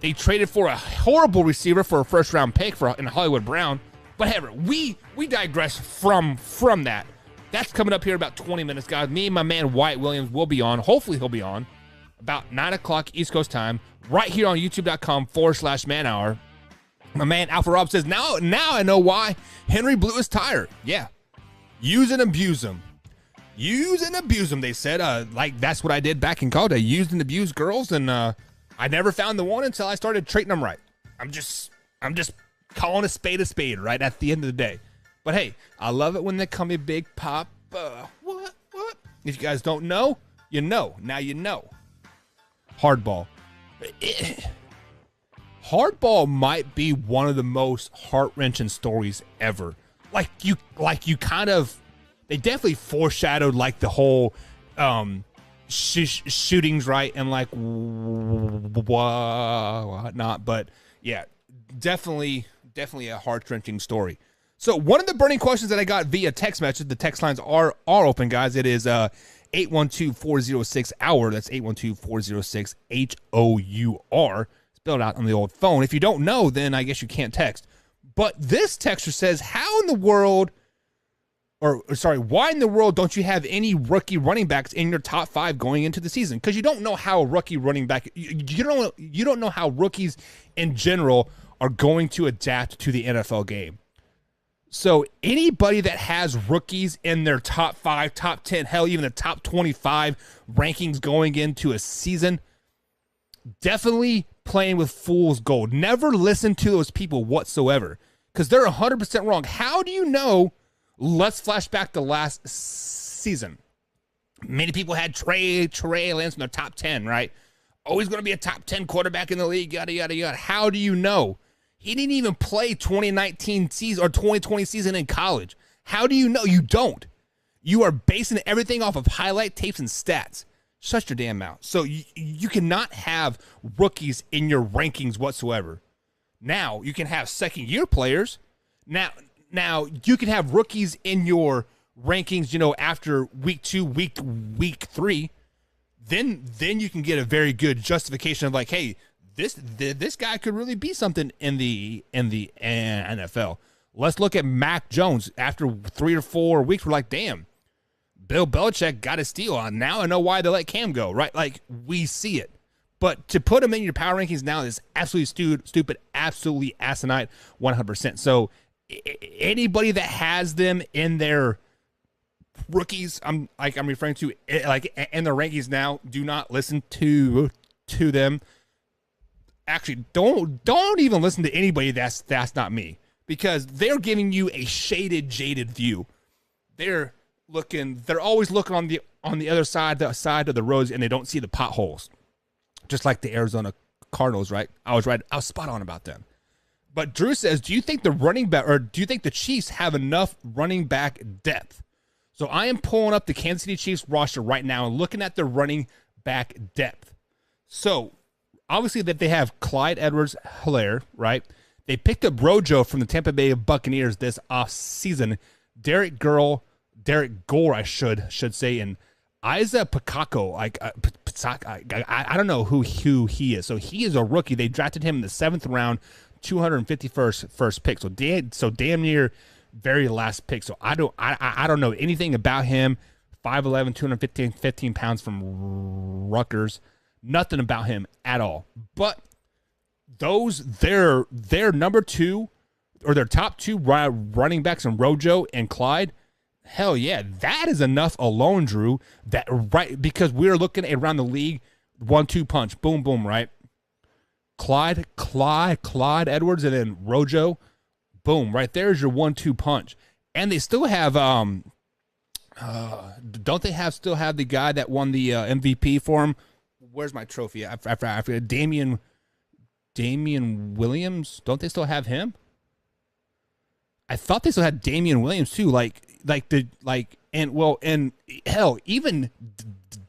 They traded for a horrible receiver for a first-round pick in Hollywood Brown. But however, we digress from that. That's coming up here in about 20 minutes, guys. Me and my man Wyatt Williams will be on. Hopefully he'll be on about 9 o'clock East Coast time right here on youtube.com/Man Hour. My man Alpha Rob says, now I know why Henry Blue is tired. Yeah. Use and abuse him. Use and abuse them, they said. Like, that's what I did back in college. I used and abused girls, and I never found the one until I started treating them right. I'm just calling a spade right at the end of the day. But hey, I love it when they call me Big Pop. What? If you guys don't know, you know. Now you know. Hardball. Hardball might be one of the most heart-wrenching stories ever. Like you kind of, they definitely foreshadowed like the whole shootings right and like whatnot. But yeah, definitely a heart-wrenching story. So one of the burning questions that I got via text message, the text lines are open, guys. It is 812-406-HOUR. That's 812-406-HOUR. Spelled out on the old phone. If you don't know, then I guess you can't text. But this texter says, why in the world don't you have any rookie running backs in your top 5 going into the season? Because you don't know how a rookie running back, you don't know how rookies in general are going to adapt to the NFL game. So anybody that has rookies in their top 5, top 10, hell, even the top 25 rankings going into a season, definitely playing with fool's gold. Never listen to those people whatsoever, because they're 100% wrong. How do you know? Let's flash back to last season. Many people had Trey Lance in their top 10, right? Always going to be a top 10 quarterback in the league, yada, yada, yada. How do you know? He didn't even play 2019 season or 2020 season in college. How do you know? You don't. You are basing everything off of highlight tapes and stats. Shut your damn mouth. So you cannot have rookies in your rankings whatsoever. Now, you can have second-year players. Now you can have rookies in your rankings, after week 2, week 3. Then you can get a very good justification of like, hey, this guy could really be something in the NFL. Let's look at Mac Jones. After 3 or 4 weeks, we're like, damn, Bill Belichick got a steal on. Now I know why they let Cam go, right? Like, we see it. But to put him in your power rankings now is absolutely stupid, absolutely asinine, 100%. So anybody that has them in their rookies, I'm referring to like in their rankings now, do not listen to them. Actually, don't even listen to anybody that's not me, because they're giving you a jaded view. They're always looking on the other side of the roads, and they don't see the potholes. Just like the Arizona Cardinals, right? I was spot on about them. But Drew says, do you think the Chiefs have enough running back depth? So I am pulling up the Kansas City Chiefs roster right now and looking at their running back depth. So obviously that they have Clyde Edwards-Helaire, right? They picked up Rojo from the Tampa Bay Buccaneers this offseason. Derek Gore, I should say, and Isa Pakako. I don't know who he is. So he is a rookie. They drafted him in the 7th round, 251st pick. So damn near very last pick. So I don't know anything about him. 5'11", 215 pounds from Rutgers. Nothing about him at all. But their number 2 or their top 2 running backs in Rojo and Clyde, hell yeah, that is enough alone, Drew. That right, because we're looking at around the league, 1-2 punch, boom, boom, right? Clyde Edwards, and then Rojo, boom, right there's your 1-2 punch. And they still have don't they still have the guy that won the MVP for him? Where's my trophy? I forget. Damian Williams. Don't they still have him? I thought they still had Damian Williams too. And hell, even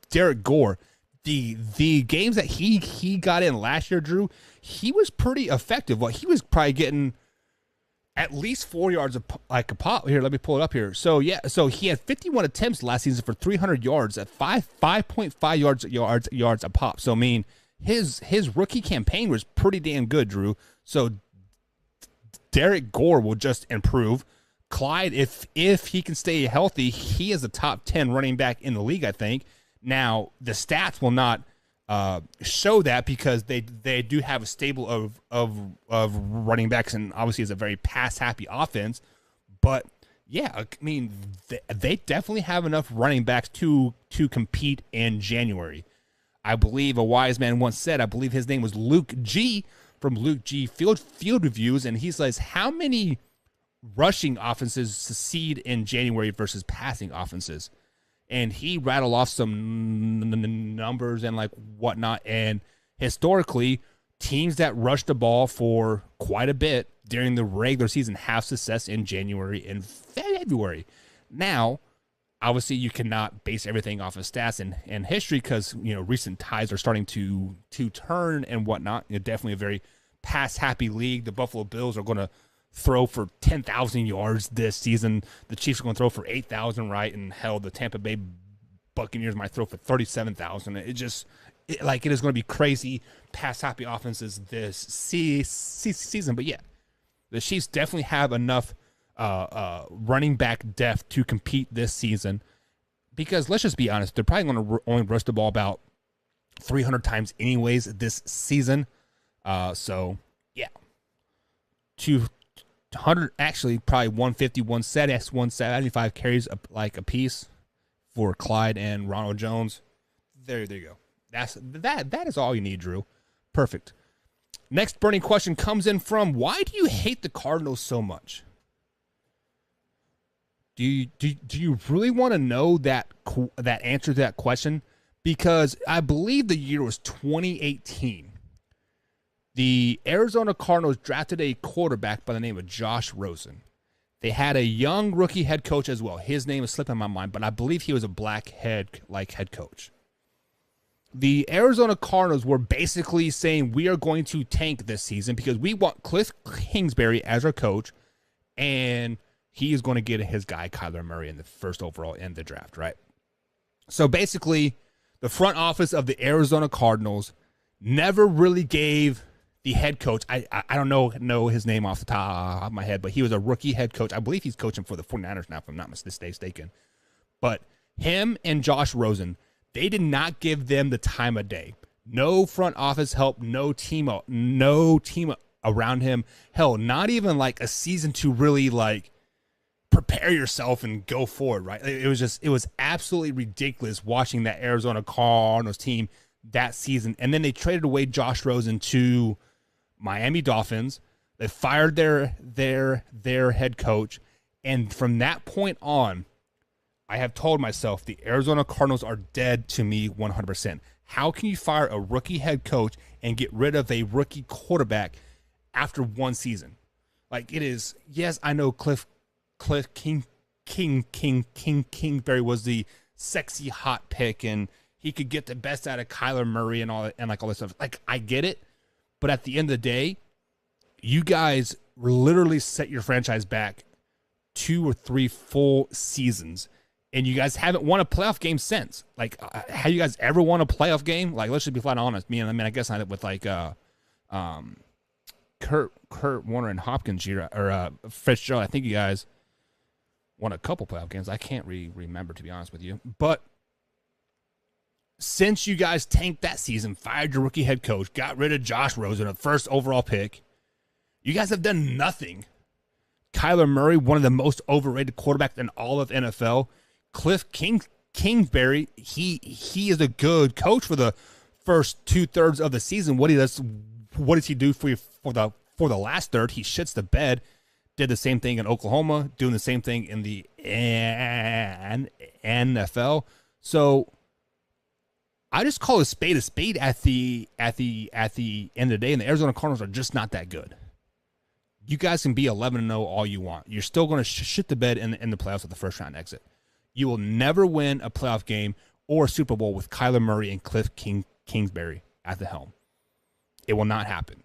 Derek Gore. The games that he got in last year, Drew, he was pretty effective. Well, he was probably getting at least 4 yards a pop. Here, let me pull it up here. So yeah, so he had 51 attempts last season for 300 yards at 5.5 yards a pop. So I mean, his rookie campaign was pretty damn good, Drew. So Derek Gore will just improve. Clyde, if he can stay healthy, he is a top 10 running back in the league, I think. Now the stats will not show that because they do have a stable of running backs, and obviously it's a very pass happy offense. But yeah, I mean they definitely have enough running backs to compete in January. I believe a wise man once said, I believe his name was Luke G from Luke G Field Reviews, and he says, how many rushing offenses succeed in January versus passing offenses? And he rattled off some numbers and like whatnot. And historically, teams that rush the ball for quite a bit during the regular season have success in January and February. Now, Obviously, you cannot base everything off of stats and history because, recent ties are starting to turn and whatnot. Definitely a very pass-happy league. The Buffalo Bills are going to throw for 10,000 yards this season. The Chiefs are going to throw for 8,000, right? And hell, the Tampa Bay Buccaneers might throw for 37,000. It is going to be crazy pass-happy offenses this season. But yeah, the Chiefs definitely have enough running back depth to compete this season, because let's just be honest, they're probably going to only rush the ball about 300 times anyways this season. So yeah, 200, actually probably 150, 175 carries a piece for Clyde and Ronald Jones. There you go. That is all you need, Drew. Perfect. Next burning question comes in from, why do you hate the Cardinals so much? Do you really want to know that answer to that question? Because I believe the year was 2018. The Arizona Cardinals drafted a quarterback by the name of Josh Rosen. They had a young rookie head coach as well. His name is slipping my mind, but I believe he was a black head coach. The Arizona Cardinals were basically saying, we are going to tank this season because we want Cliff Kingsbury as our coach, and he is going to get his guy, Kyler Murray, in the first overall in the draft, right? So basically, the front office of the Arizona Cardinals never really gave the head coach, I don't know his name off the top of my head, but he was a rookie head coach. I believe he's coaching for the 49ers now, if I'm not mistaken. But him and Josh Rosen, they did not give them the time of day. No front office help, no team around him. Hell, not even like a season to really like prepare yourself and go forward, right? It was absolutely ridiculous watching that Arizona Cardinals team that season. And then they traded away Josh Rosen to Miami Dolphins. They fired their head coach. And from that point on, I have told myself the Arizona Cardinals are dead to me 100%. How can you fire a rookie head coach and get rid of a rookie quarterback after one season? Like, it is, yes, I know Cliff Kingsbury was the sexy hot pick and he could get the best out of Kyler Murray and all that, and like all this stuff. Like, I get it, but at the end of the day, you guys literally set your franchise back 2 or 3 full seasons, and you guys haven't won a playoff game since. Like, have you guys ever won a playoff game? Like, let's just be flat honest. I guess I with like Kurt Warner and Hopkins or Fitzgerald. I think you guys won a couple playoff games. I can't remember, to be honest with you. But since you guys tanked that season, fired your rookie head coach, got rid of Josh Rosen, a first overall pick, you guys have done nothing. Kyler Murray, one of the most overrated quarterbacks in all of NFL. Cliff Kingsbury, he is a good coach for the first 2/3 of the season. What does he do for you for the last third? He shits the bed. Did the same thing in Oklahoma, doing the same thing in the NFL. So I just call a spade at the end of the day, and the Arizona Cardinals are just not that good. You guys can be 11-0 all you want. You're still going to shit the bed in the playoffs with the first round exit. You will never win a playoff game or a Super Bowl with Kyler Murray and Cliff Kingsbury at the helm. It will not happen.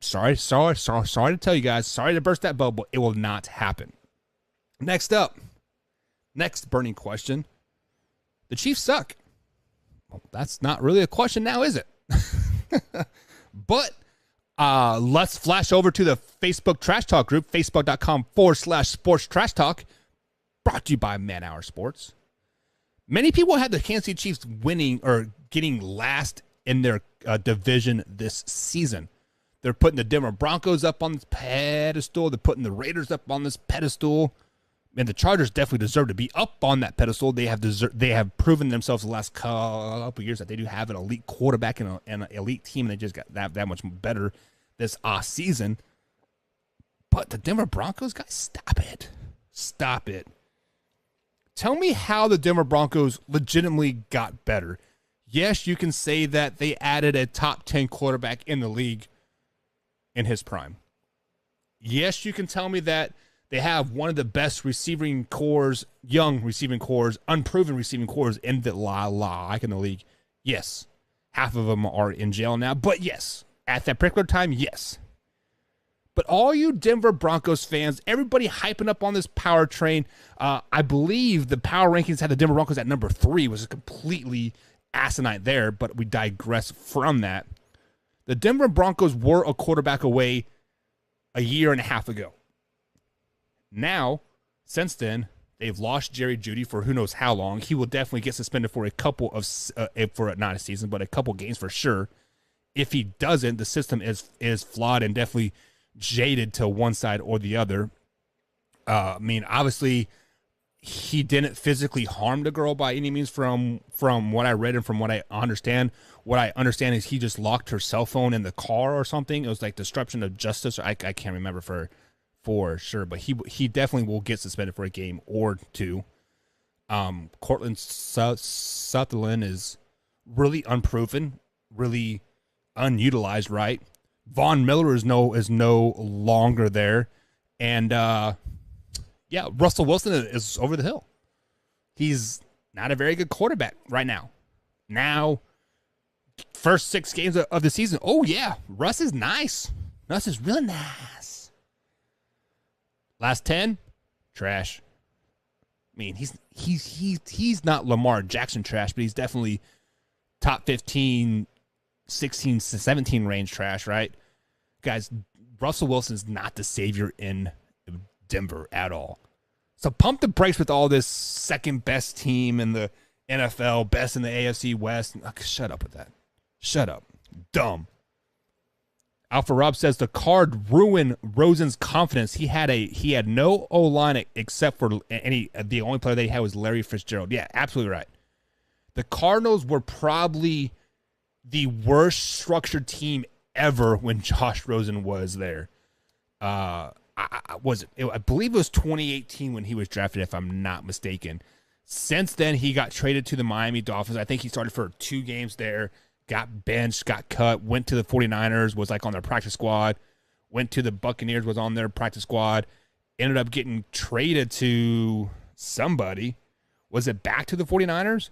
Sorry to tell you guys. Sorry to burst that bubble. It will not happen. Next burning question. The Chiefs suck. Well, that's not really a question now, is it? But let's flash over to the Facebook Trash Talk group, facebook.com/sports trash talk, brought to you by Man Hour Sports. Many people had the Kansas City Chiefs winning or getting last in their division this season. They're putting the Denver Broncos up on this pedestal. They're putting the Raiders up on this pedestal. And the Chargers definitely deserve to be up on that pedestal. They have proven themselves the last couple of years that they do have an elite quarterback and an elite team, and they just got that much better this season. But the Denver Broncos, guys, stop it. Stop it. Tell me how the Denver Broncos legitimately got better. Yes, you can say that they added a top 10 quarterback in the league in his prime. Yes, you can tell me that They have one of the best receiving cores, young receiving cores, unproven receiving cores in the league. Yes, half of them are in jail now, but yes, at that particular time, yes. But all you Denver Broncos fans, everybody hyping up on this power train. I believe the power rankings had the Denver Broncos at number 3, which is completely asinine there, but we digress from that. The Denver Broncos were a quarterback away a year and a half ago. Now, since then, they've lost Jerry Jeudy for who knows how long. He will definitely get suspended for a couple of, for not a season, but a couple games for sure. If he doesn't, the system is flawed and definitely jaded to one side or the other. I mean, obviously, he didn't physically harm the girl by any means from what I read and from what I understand. What I understand is he just locked her cell phone in the car or something. It was like disruption of justice. I can't remember for sure, but he definitely will get suspended for a game or two. Cortland Sutherland is really unproven, really unutilized, right? Von Miller is no longer there. And yeah, Russell Wilson is over the hill. He's not a very good quarterback right now. Now, first 6 games of the season. Oh yeah, Russ is nice. Russ is really nice. Last 10, trash. I mean, he's not Lamar Jackson trash, but he's definitely top 15, 16, 17 range trash, right? Guys, Russell Wilson is not the savior in Denver at all. So pump the brakes with all this second best team in the NFL, best in the AFC West. Shut up with that. Shut up. Dumb. Alpha Rob says the card ruined Rosen's confidence. He had no O-line except for the only player they had was Larry Fitzgerald. Yeah, absolutely right. The Cardinals were probably the worst structured team ever when Josh Rosen was there. I believe it was 2018 when he was drafted, if I'm not mistaken. Since then, he got traded to the Miami Dolphins. I think he started for 2 games there, got benched, got cut, went to the 49ers, was like on their practice squad, went to the Buccaneers, was on their practice squad, ended up getting traded to somebody. Was it back to the 49ers?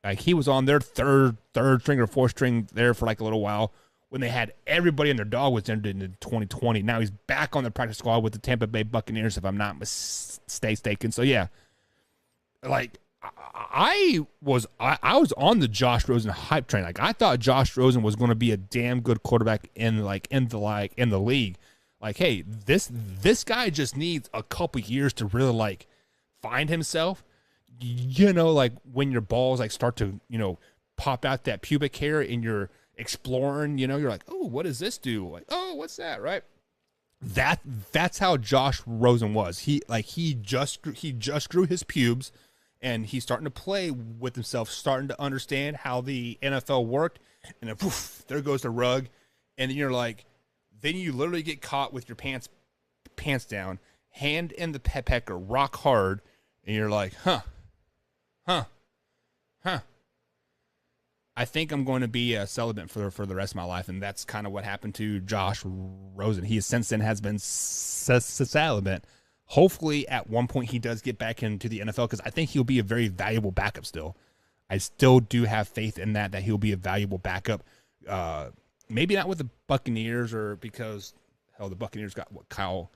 Like he was on their third string or fourth string there for like a little while when they had everybody and their dog was entered in 2020. Now he's back on the practice squad with the Tampa Bay Buccaneers, if I'm not mistaken. So yeah, like I was on the Josh Rosen hype train. Like I thought Josh Rosen was going to be a damn good quarterback in the league. Like, hey, this guy just needs a couple years to really like find himself. You know, like when your balls like start to, you know, pop out that pubic hair and you're exploring, you know, you're like, oh, what does this do? Like, oh, what's that? Right. That's how Josh Rosen was. He just grew his pubes and he's starting to play with himself, starting to understand how the NFL worked. And then poof, there goes the rug. And then you're like, then you literally get caught with your pants down, hand in the pecker, rock hard. And you're like, huh. I think I'm going to be a celibate for the rest of my life, and that's kind of what happened to Josh Rosen. He since then has been celibate. Hopefully, at one point, he does get back into the NFL because I think he'll be a very valuable backup still. I still do have faith in that he'll be a valuable backup. Maybe not with the Buccaneers or because, hell, the Buccaneers got what, Kyle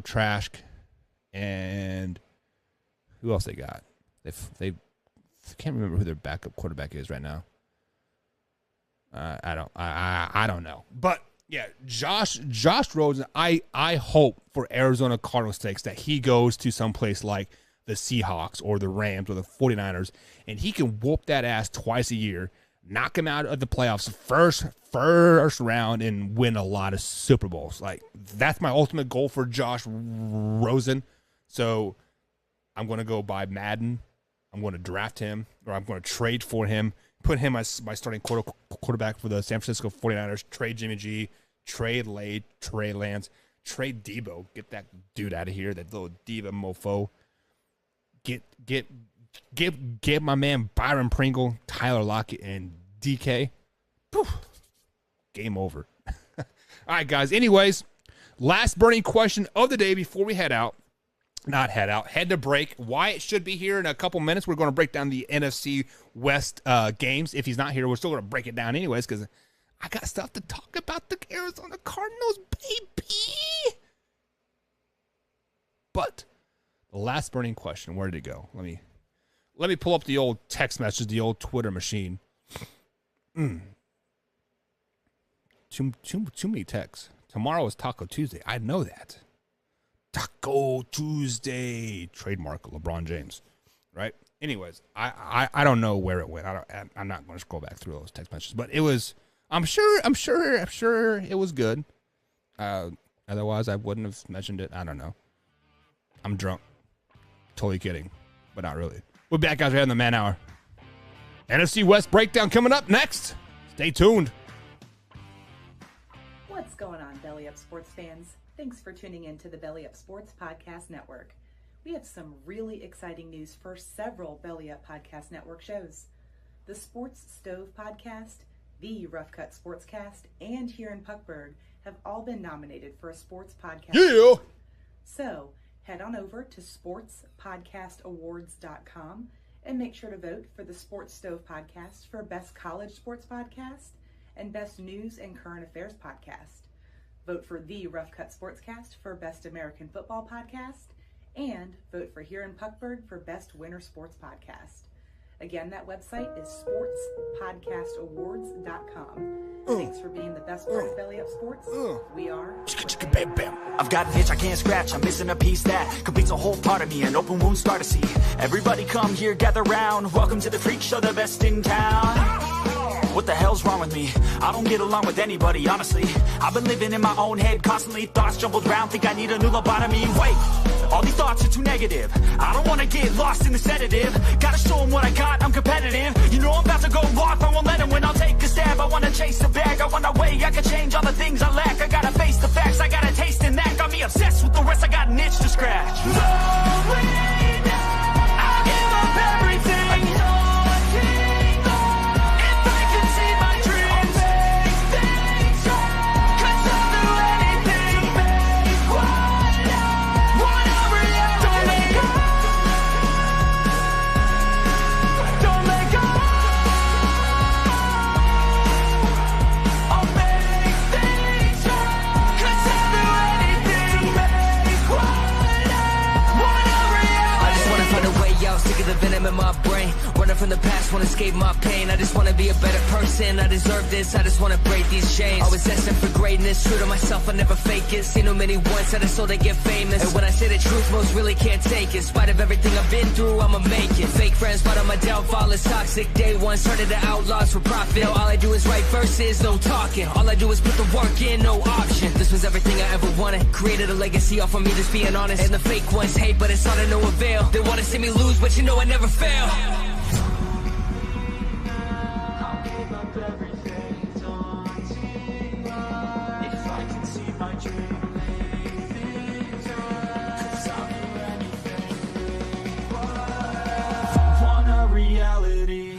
Trask and who else they got? They can't remember who their backup quarterback is right now. I don't know. But yeah, Josh Rosen, I hope for Arizona Cardinals sakes that he goes to someplace like the Seahawks or the Rams or the 49ers and he can whoop that ass twice a year, knock him out of the playoffs first round and win a lot of Super Bowls. Like that's my ultimate goal for Josh Rosen. So I'm going to go buy Madden. I'm going to draft him, or I'm going to trade for him, put him as my starting quarterback for the San Francisco 49ers, trade Jimmy G, trade Lade, trade Lance, trade Debo. Get that dude out of here, that little diva mofo. Get my man Byron Pringle, Tyler Lockett, and DK. Poof. Game over. All right, guys. Anyways, last burning question of the day before we head out. Not head out, head to break. Wyatt should be here in a couple minutes. We're going to break down the NFC West games. If he's not here, we're still going to break it down anyways because I got stuff to talk about the Arizona Cardinals, baby. But the last burning question, where did it go? Let me pull up the old text message, the old Twitter machine. Too many texts. Tomorrow is Taco Tuesday. I know that. Taco Tuesday. Trademark LeBron James. Right? Anyways, I don't know where it went. I'm not going to scroll back through those text messages, but it was. I'm sure it was good. Otherwise, I wouldn't have mentioned it. I don't know. I'm drunk. Totally kidding, but not really. We'll be back, guys. We're having the Man Hour. NFC West breakdown coming up next. Stay tuned. What's going on, Belly Up Sports fans? Thanks for tuning in to the Belly Up Sports Podcast Network. We have some really exciting news for several Belly Up Podcast Network shows. The Sports Stove Podcast, the Rough Cut Sportscast, and Here in Puckburg have all been nominated for a sports podcast. Yeah! So, head on over to sportspodcastawards.com and make sure to vote for the Sports Stove Podcast for Best College Sports Podcast and Best News and Current Affairs Podcast. Vote for the Rough Cut Sportscast for Best American Football Podcast, and vote for Here in Puckburg for Best Winter Sports Podcast. Again, that website is sportspodcastawards.com. Thanks for being the best part of Belly Up Sports. We are... I've got an itch I can't scratch, I'm missing a piece that completes a whole part of me, an open wound scar to see. Everybody come here, gather round, welcome to the freak show, the best in town. What the hell's wrong with me? I don't get along with anybody, honestly. I've been living in my own head constantly, thoughts jumbled round, think I need a new lobotomy. Wait, all these thoughts are too negative. I don't wanna get lost in the sedative. Gotta show them what I got, I'm competitive. You know I'm about to go off, I won't let them win, I'll take a stab. I wanna chase the bag, I want a way I can change all the things I lack. I gotta face the facts, I got a taste in that. Got me obsessed with the rest, I got an itch to scratch. No way now, I'll give up everything. The venom in my brain, running from the past, wanna escape my pain. I just wanna be a better person, I deserve this, I just wanna break these chains. Always asking for greatness, true to myself, I never fake it. Seen too many once, I just so they get famous. And when I say the truth, most really can't take it. In spite of everything I've been through, I'ma make it. Fake friends, but on my downfall is toxic. Day one, started the outlaws for profit. Now all I do is write verses, no talking. All I do is put the work in, no option. This was everything I ever wanted. Created a legacy off of me, just being honest. And the fake ones hate, but it's all to no avail. They wanna see me lose, but you know I never fail. I'll give up everything, daunting if I can see my dream. Want a reality.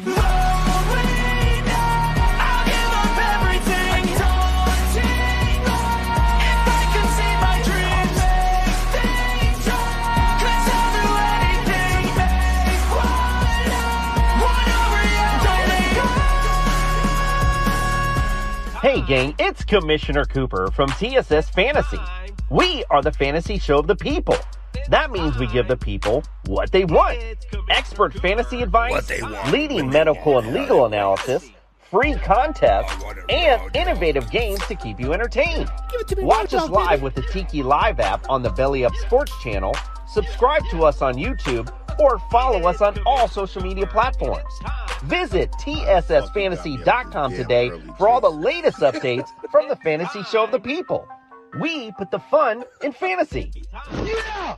Hey gang, it's Commissioner Cooper from TSS Fantasy. We are the fantasy show of the people. That means we give the people what they want. Expert fantasy advice, leading medical and legal analysis, free contests, and innovative games to keep you entertained. Watch us live with the Tiki Live app on the Belly Up Sports channel, subscribe to us on YouTube, or follow us on all social media platforms. Visit TSSFantasy.com today for all the latest updates from the fantasy show of the people. We put the fun in fantasy. Yeah!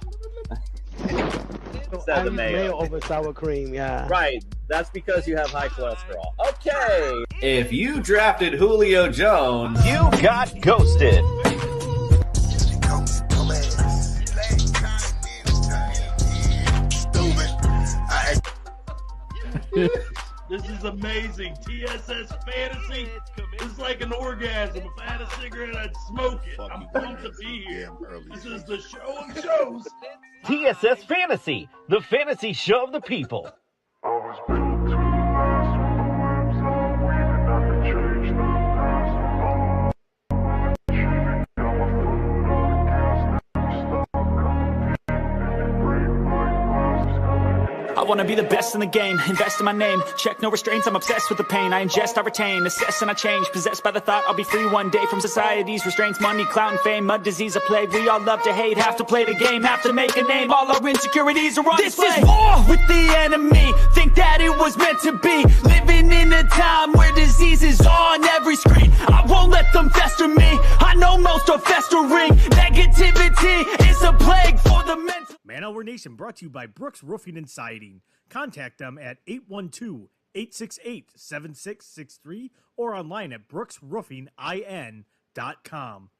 I use mayo over sour cream, yeah. Right. That's because you have high cholesterol. Okay. If you drafted Julio Jones, you got ghosted. This is is amazing. TSS Fantasy is like an orgasm. If I had a cigarette, I'd smoke it. I'm pumped to be here. This is the show of shows. TSS Fantasy, the fantasy show of the people. I wanna be the best in the game, invest in my name. Check no restraints, I'm obsessed with the pain. I ingest, I retain, assess and I change. Possessed by the thought I'll be free one day from society's restraints. Money, clout and fame, mud, disease, a plague. We all love to hate, have to play the game, have to make a name. All our insecurities are on display. This is war with the enemy, think that it was meant to be. Living in a time where disease is on every screen. I won't let them fester me, I know most are festering. Negativity is a plague for the mental. Man Hour Nation brought to you by Brooks Roofing and Siding. Contact them at 812-868-7663 or online at brooksroofingin.com.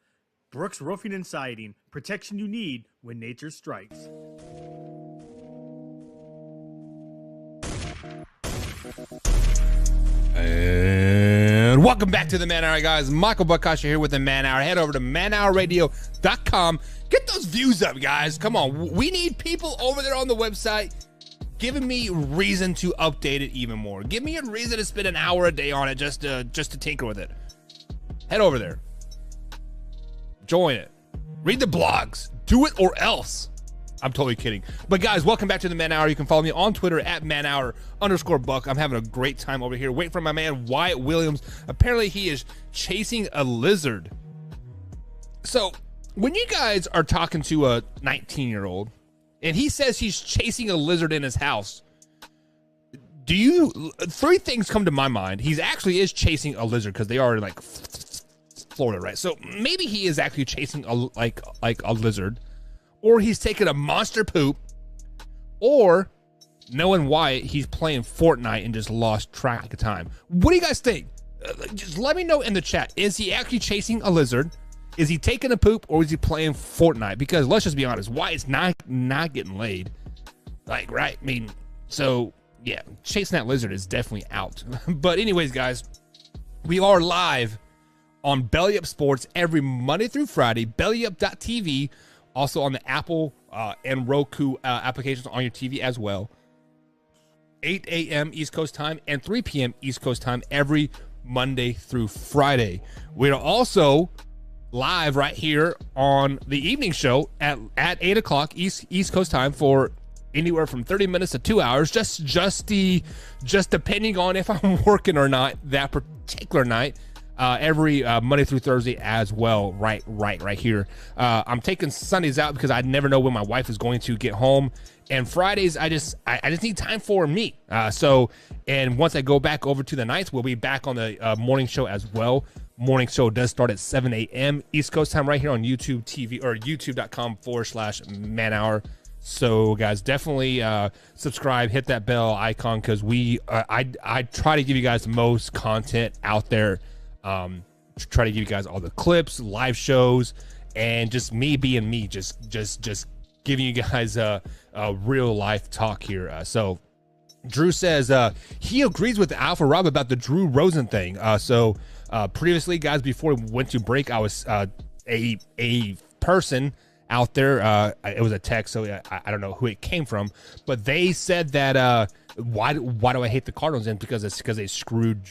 Brooks Roofing and Siding, protection you need when nature strikes. And welcome back to the Man Hour, guys. Michael Bukasha here with the Man Hour. Head over to manhourradio.com. Get those views up, guys. Come on. We need people over there on the website giving me reason to update it even more. Give me a reason to spend an hour a day on it just to tinker with it. Head over there. Join it. Read the blogs. Do it or else. I'm totally kidding. But guys, welcome back to the Man Hour. You can follow me on Twitter at manhour_buck. I'm having a great time over here. Wait for my man Wyatt Williams. Apparently he is chasing a lizard. So when you guys are talking to a 19-year-old and he says he's chasing a lizard in his house, three things come to my mind. He actually is chasing a lizard because they are in like Florida, right? So maybe he is actually chasing a lizard, or he's taking a monster poop, or knowing Wyatt, he's playing Fortnite and just lost track of time. What do you guys think? Just let me know in the chat. Is he actually chasing a lizard? Is he taking a poop, or is he playing Fortnite? Because let's just be honest, Wyatt's not getting laid. Like, right? I mean, so yeah, chasing that lizard is definitely out. But anyways, guys, we are live on Belly Up Sports every Monday through Friday, bellyup.tv, also on the Apple and Roku applications on your TV as well. 8 a.m. East Coast time and 3 p.m. East Coast time every Monday through Friday. We're also live right here on the evening show at 8 o'clock East Coast time for anywhere from 30 minutes to 2 hours, just depending on if I'm working or not that particular night. Every Monday through Thursday as well, right here. I'm taking Sundays out because I never know when my wife is going to get home, and Fridays I just need time for me. And once I go back over to the nights, we'll be back on the morning show as well. Morning show does start at 7 a.m. East Coast time right here on YouTube TV or youtube.com/man hour. So guys, definitely subscribe, hit that bell icon, because I try to give you guys the most content out there. Try to give you guys all the clips, live shows, and just me being me, just giving you guys a real life talk here. So Drew says he agrees with Alpha Rob about the Drew Rosen thing. Previously, guys, before we went to break, I was a person out there. It was a text, so I don't know who it came from, but they said that why do I hate the Cardinals? And because they screwed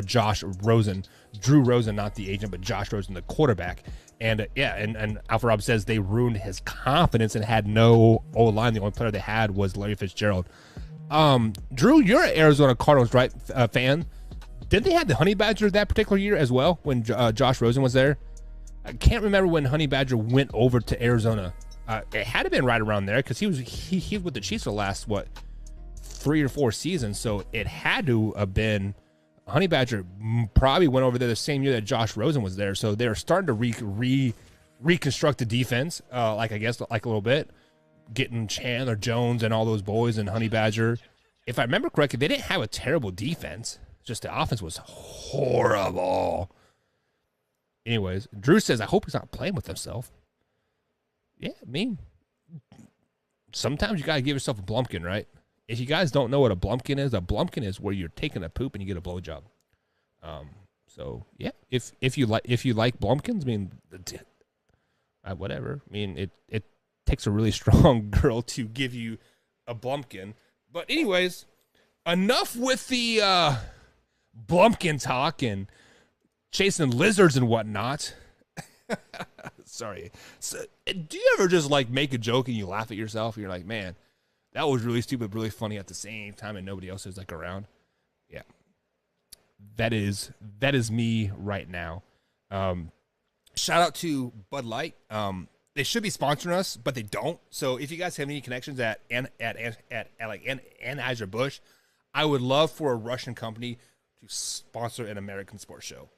Josh Rosen, Drew Rosen, not the agent, but Josh Rosen, the quarterback. And and Alpha Rob says they ruined his confidence and had no O-line. The only player they had was Larry Fitzgerald. Drew, you're an Arizona Cardinals fan. Didn't they have the Honey Badger that particular year as well when Josh Rosen was there? I can't remember when Honey Badger went over to Arizona. It had to have been right around there because he was with the Chiefs for the last 3 or 4 seasons. So it had to have been Honey Badger. Probably went over there the same year that Josh Rosen was there. So they're starting to reconstruct the defense, I guess a little bit, getting Chandler Jones and all those boys and Honey Badger. If I remember correctly, they didn't have a terrible defense. Just the offense was horrible. Anyways, Drew says, I hope he's not playing with himself. Yeah, I mean, sometimes you got to give yourself a blumpkin, right? If you guys don't know what a blumpkin is where you're taking a poop and you get a blowjob. So yeah, if you like blumpkins, I mean, whatever. I mean, it takes a really strong girl to give you a blumpkin. But anyways, enough with the blumpkin talk and chasing lizards and whatnot. Sorry. So, do you ever just like make a joke and you laugh at yourself and you're like, man, that was really stupid, really funny at the same time, and nobody else is like around? Yeah. That is me right now. Shout out to Bud Light. They should be sponsoring us, but they don't. So if you guys have any connections at Anheuser-Busch, I would love for a Russian company to sponsor an American sports show.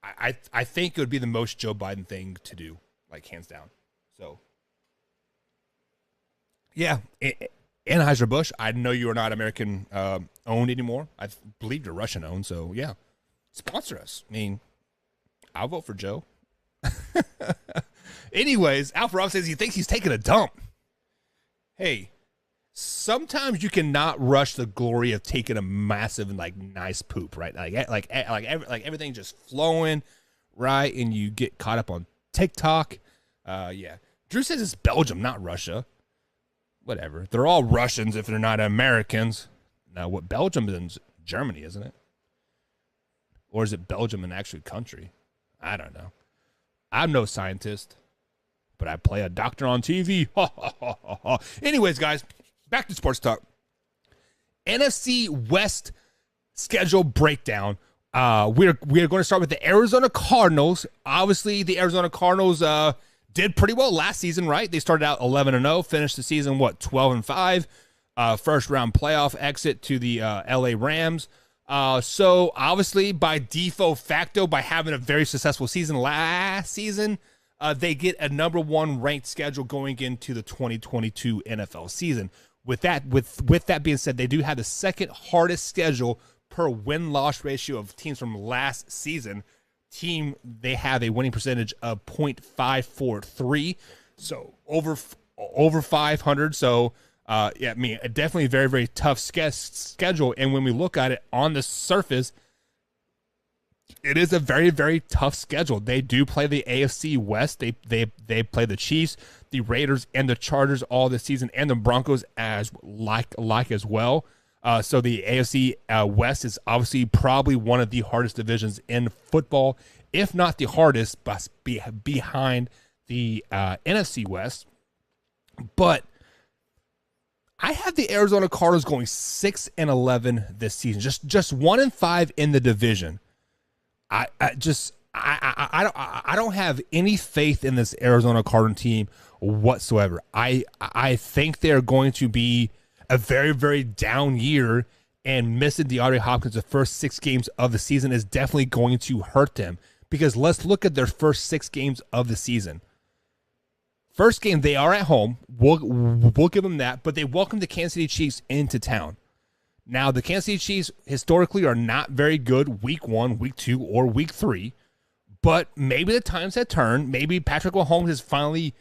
I think it would be the most Joe Biden thing to do, like hands down. So yeah, Anheuser-Busch, I know you are not American owned anymore. I believe you're Russian owned. So yeah, sponsor us. I mean, I'll vote for Joe. Anyways, Alpha Rob says he thinks he's taking a dump. Hey, sometimes you cannot rush the glory of taking a massive and like nice poop, right? Like everything just flowing, right? And you get caught up on TikTok. Yeah. Drew says it's Belgium, not Russia. Whatever. They're all Russians if they're not Americans. Now, what Belgium is Germany, isn't it? Or is it Belgium an actual country? I don't know. I'm no scientist, but I play a doctor on TV. Anyways, guys, back to sports talk. NFC West schedule breakdown. We're going to start with the Arizona Cardinals. Obviously, the Arizona Cardinals did pretty well last season, right? They started out 11-0, finished the season 12-5. First round playoff exit to the LA Rams. So obviously by default facto, by having a very successful season last season, they get a number 1 ranked schedule going into the 2022 NFL season. With that being said, they do have the second hardest schedule per win-loss ratio of teams from last season. They have a winning percentage of .543, so over 500. So yeah, I mean, definitely a very, very tough schedule. And when we look at it on the surface, it is a very, very tough schedule. They do play the AFC West. They play the Chiefs, the Raiders, and the Chargers all this season, and the Broncos as well. So the AFC West is obviously probably one of the hardest divisions in football, if not the hardest, but behind the NFC West. But I have the Arizona Cardinals going 6-11 this season, just 1-5 in the division. I don't have any faith in this Arizona Cardinal team whatsoever. I think they're going to be a very, very down year, and missing DeAndre Hopkins the first 6 games of the season is definitely going to hurt them, because let's look at their first 6 games of the season. First game, they are at home. We'll give them that, but they welcome the Kansas City Chiefs into town. Now, the Kansas City Chiefs historically are not very good week 1, week 2, or week 3, but maybe the times have turned. Maybe Patrick Mahomes has finally,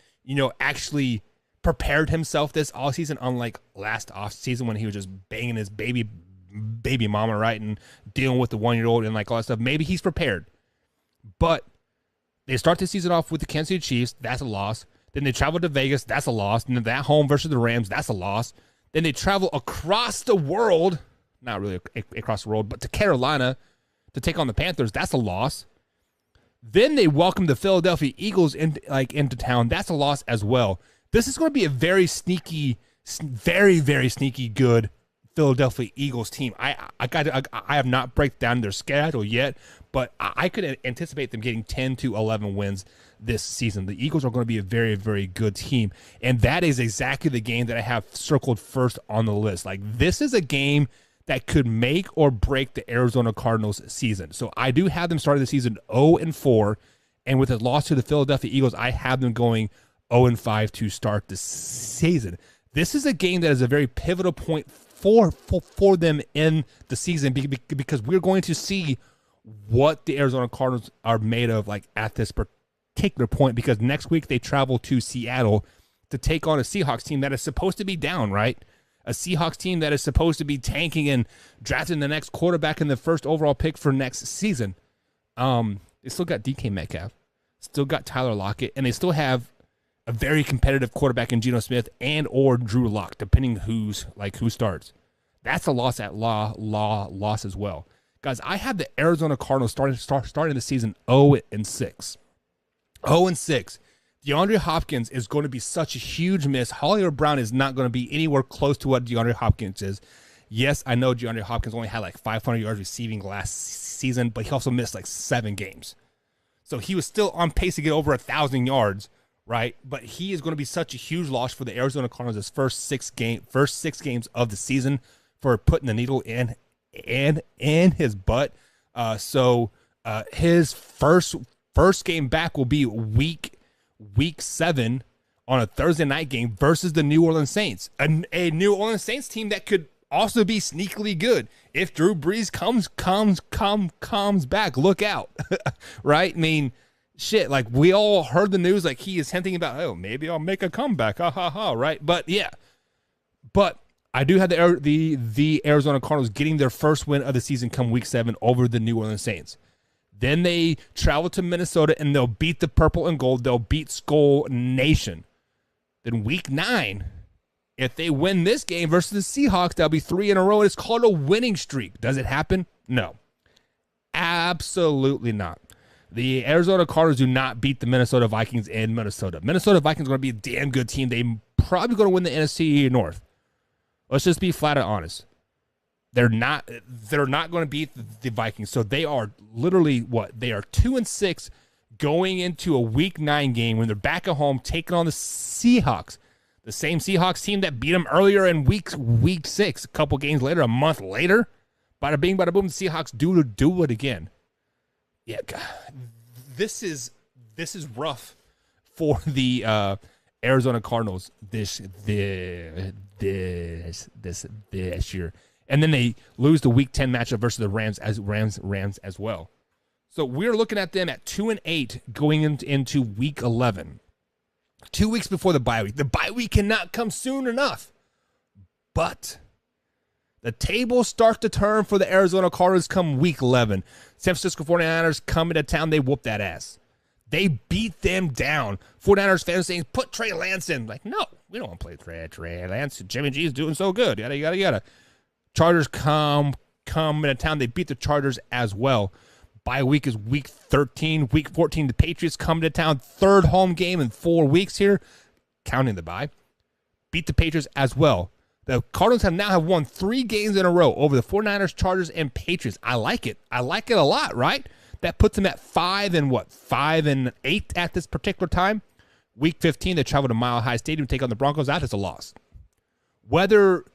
actually prepared himself this offseason, unlike last offseason when he was just banging his baby mama, right, and dealing with the 1-year-old and like all that stuff. Maybe he's prepared. But they start the season off with the Kansas City Chiefs. That's a loss. Then they travel to Vegas. That's a loss. And then that home versus the Rams. That's a loss. Then they travel across the world. Not really across the world, but to Carolina to take on the Panthers. That's a loss. Then they welcome the Philadelphia Eagles into town. That's a loss as well. This is going to be a very sneaky, very, very sneaky good Philadelphia Eagles team. I have not break down their schedule yet, but I could anticipate them getting 10 to 11 wins this season. The Eagles are going to be a very, very good team, and that is exactly the game that I have circled first on the list. Like, this is a game that could make or break the Arizona Cardinals season. So I do have them starting the season 0-4, and with a loss to the Philadelphia Eagles, I have them going 0-5 to start the season. This is a game that is a very pivotal point for them in the season, because we're going to see what the Arizona Cardinals are made of, like, at this particular point, because next week they travel to Seattle to take on a Seahawks team that is supposed to be down, right? A Seahawks team that is supposed to be tanking and drafting the next quarterback in the first overall pick for next season. They still got DK Metcalf, still got Tyler Lockett, and they still have a very competitive quarterback in Geno Smith and or Drew Lock, depending who starts. That's a loss at loss as well. Guys, I have the Arizona Cardinals starting the season 0-6. 0-6. DeAndre Hopkins is going to be such a huge miss. Hollywood Brown is not going to be anywhere close to what DeAndre Hopkins is. Yes, I know DeAndre Hopkins only had like 500 yards receiving last season, but he also missed like 7 games. So he was still on pace to get over 1,000 yards, right? But he is going to be such a huge loss for the Arizona Cardinals his first six games of the season for putting the needle in his butt. So his first game back will be week 7 on a Thursday night game versus the New Orleans Saints, a New Orleans Saints team that could also be sneakily good if Drew Brees comes back. Look out. Right? I mean, shit, like we all heard the news, like he is hinting about, oh, maybe I'll make a comeback, right? But yeah, but I do have the Arizona Cardinals getting their first win of the season come week 7 over the New Orleans Saints. Then they travel to Minnesota, and they'll beat the purple and gold. They'll beat Skull Nation. Then week 9, if they win this game versus the Seahawks, that'll be 3 in a row. It's called a winning streak. Does it happen? No. Absolutely not. The Arizona Cardinals do not beat the Minnesota Vikings in Minnesota. Minnesota Vikings are going to be a damn good team. They're probably going to win the NFC North. Let's just be flat out honest. They're not going to beat the Vikings. So they are literally They are 2-6 going into a week 9 game when they're back at home taking on the Seahawks. The same Seahawks team that beat them earlier in week 6. A couple games later, a month later, bada bing, bada boom, the Seahawks do it again. Yeah, God, this is rough for the Arizona Cardinals this year. And then they lose the week 10 matchup versus the Rams as well. So we're looking at them at 2-8 going into week 11. 2 weeks before the bye week. The bye week cannot come soon enough. But the tables start to turn for the Arizona Cardinals come week 11. San Francisco 49ers come into town. They whoop that ass. They beat them down. 49ers fans saying, put Trey Lance in. Like, no, we don't want to play Trey Lance. Jimmy G is doing so good. Yada, yada, yada. Chargers come into town. They beat the Chargers as well. Bye week is week 13. Week 14, the Patriots come to town. 3rd home game in 4 weeks here, counting the bye. Beat the Patriots as well. The Cardinals have won 3 games in a row over the 49ers, Chargers, and Patriots. I like it. I like it a lot, right? That puts them at 5-8 at this particular time. Week 15, they travel to Mile High Stadium, take on the Broncos. That is a loss. Whether,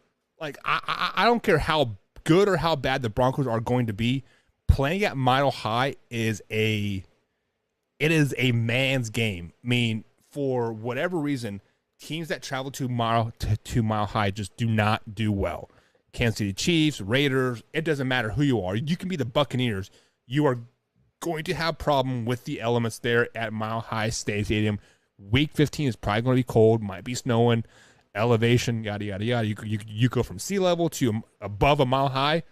I don't care how good or how bad the Broncos are going to be, playing at Mile High is a man's game. I mean, for whatever reason, teams that travel to Mile High just do not do well. Kansas City Chiefs, Raiders, it doesn't matter who you are. You can be the Buccaneers. You are going to have problem with the elements there at Mile High Stadium. Week 15 is probably going to be cold, might be snowing, elevation, yada, yada, yada. You go from sea level to above a mile high.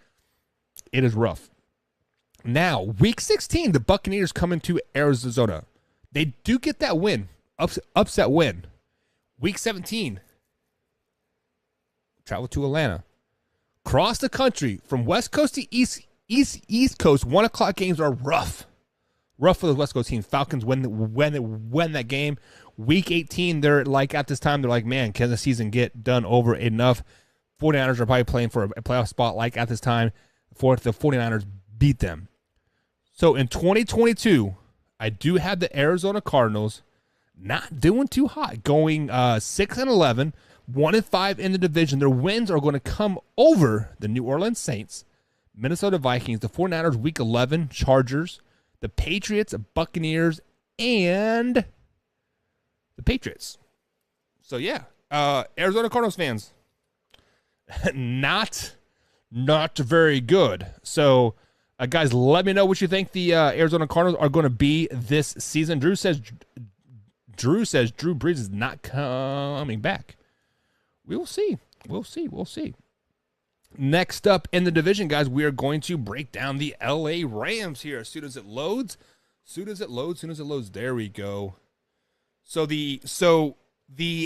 It is rough. Now, week 16, the Buccaneers come into Arizona. They do get that win, upset win. Week 17, travel to Atlanta. Cross the country from West Coast to East Coast. 1 o'clock games are rough. Rough for the West Coast team. Falcons win that game. Week 18, they're like, at this time, they're like, man, can the season get done over enough? 49ers are probably playing for a playoff spot like at this time. For the 49ers beat them. So in 2022, I do have the Arizona Cardinals not doing too hot, going 6-11, 1-5 in the division. Their wins are going to come over the New Orleans Saints, Minnesota Vikings, the 49ers, Week 11, Chargers, the Patriots, Buccaneers, and the Patriots. So yeah, Arizona Cardinals fans, not very good. So guys, let me know what you think the Arizona Cardinals are going to be this season. Drew says Drew Brees is not coming back. We will see. We'll see. We'll see. Next up in the division, guys, we are going to break down the LA Rams here. As soon as it loads. There we go. So the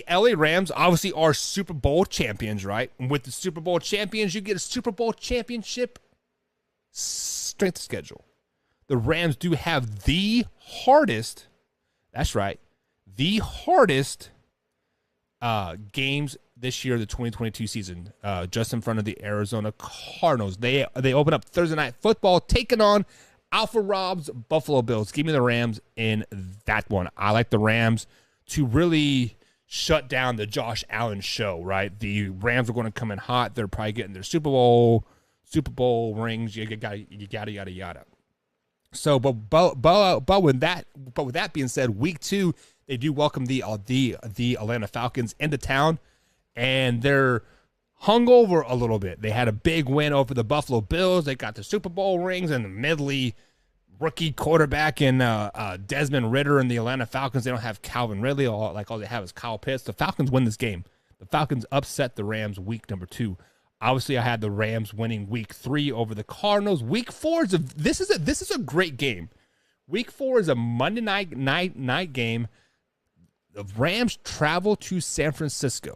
LA Rams obviously are Super Bowl champions, right? And with the Super Bowl champions, you get a Super Bowl championship strength schedule. The Rams do have the hardest, that's right, the hardest games this year, the 2022 season, just in front of the Arizona Cardinals. They open up Thursday Night Football, taking on Alpha Rob's Buffalo Bills. Give me the Rams in that one. I like the Rams to really shut down the Josh Allen show, right? The Rams are going to come in hot. They're probably getting their Super Bowl rings. Yada. So, but with that being said, week 2 they do welcome the Atlanta Falcons into town, and they're hungover a little bit. They had a big win over the Buffalo Bills. They got the Super Bowl rings, and the Medley rookie quarterback in Desmond Ridder and the Atlanta Falcons. They don't have Calvin Ridley. All they have is Kyle Pitts. The Falcons win this game. The Falcons upset the Rams week number 2. Obviously, I had the Rams winning week 3 over the Cardinals. Week 4 this is a great game. Week 4 is a Monday night game. The Rams travel to San Francisco.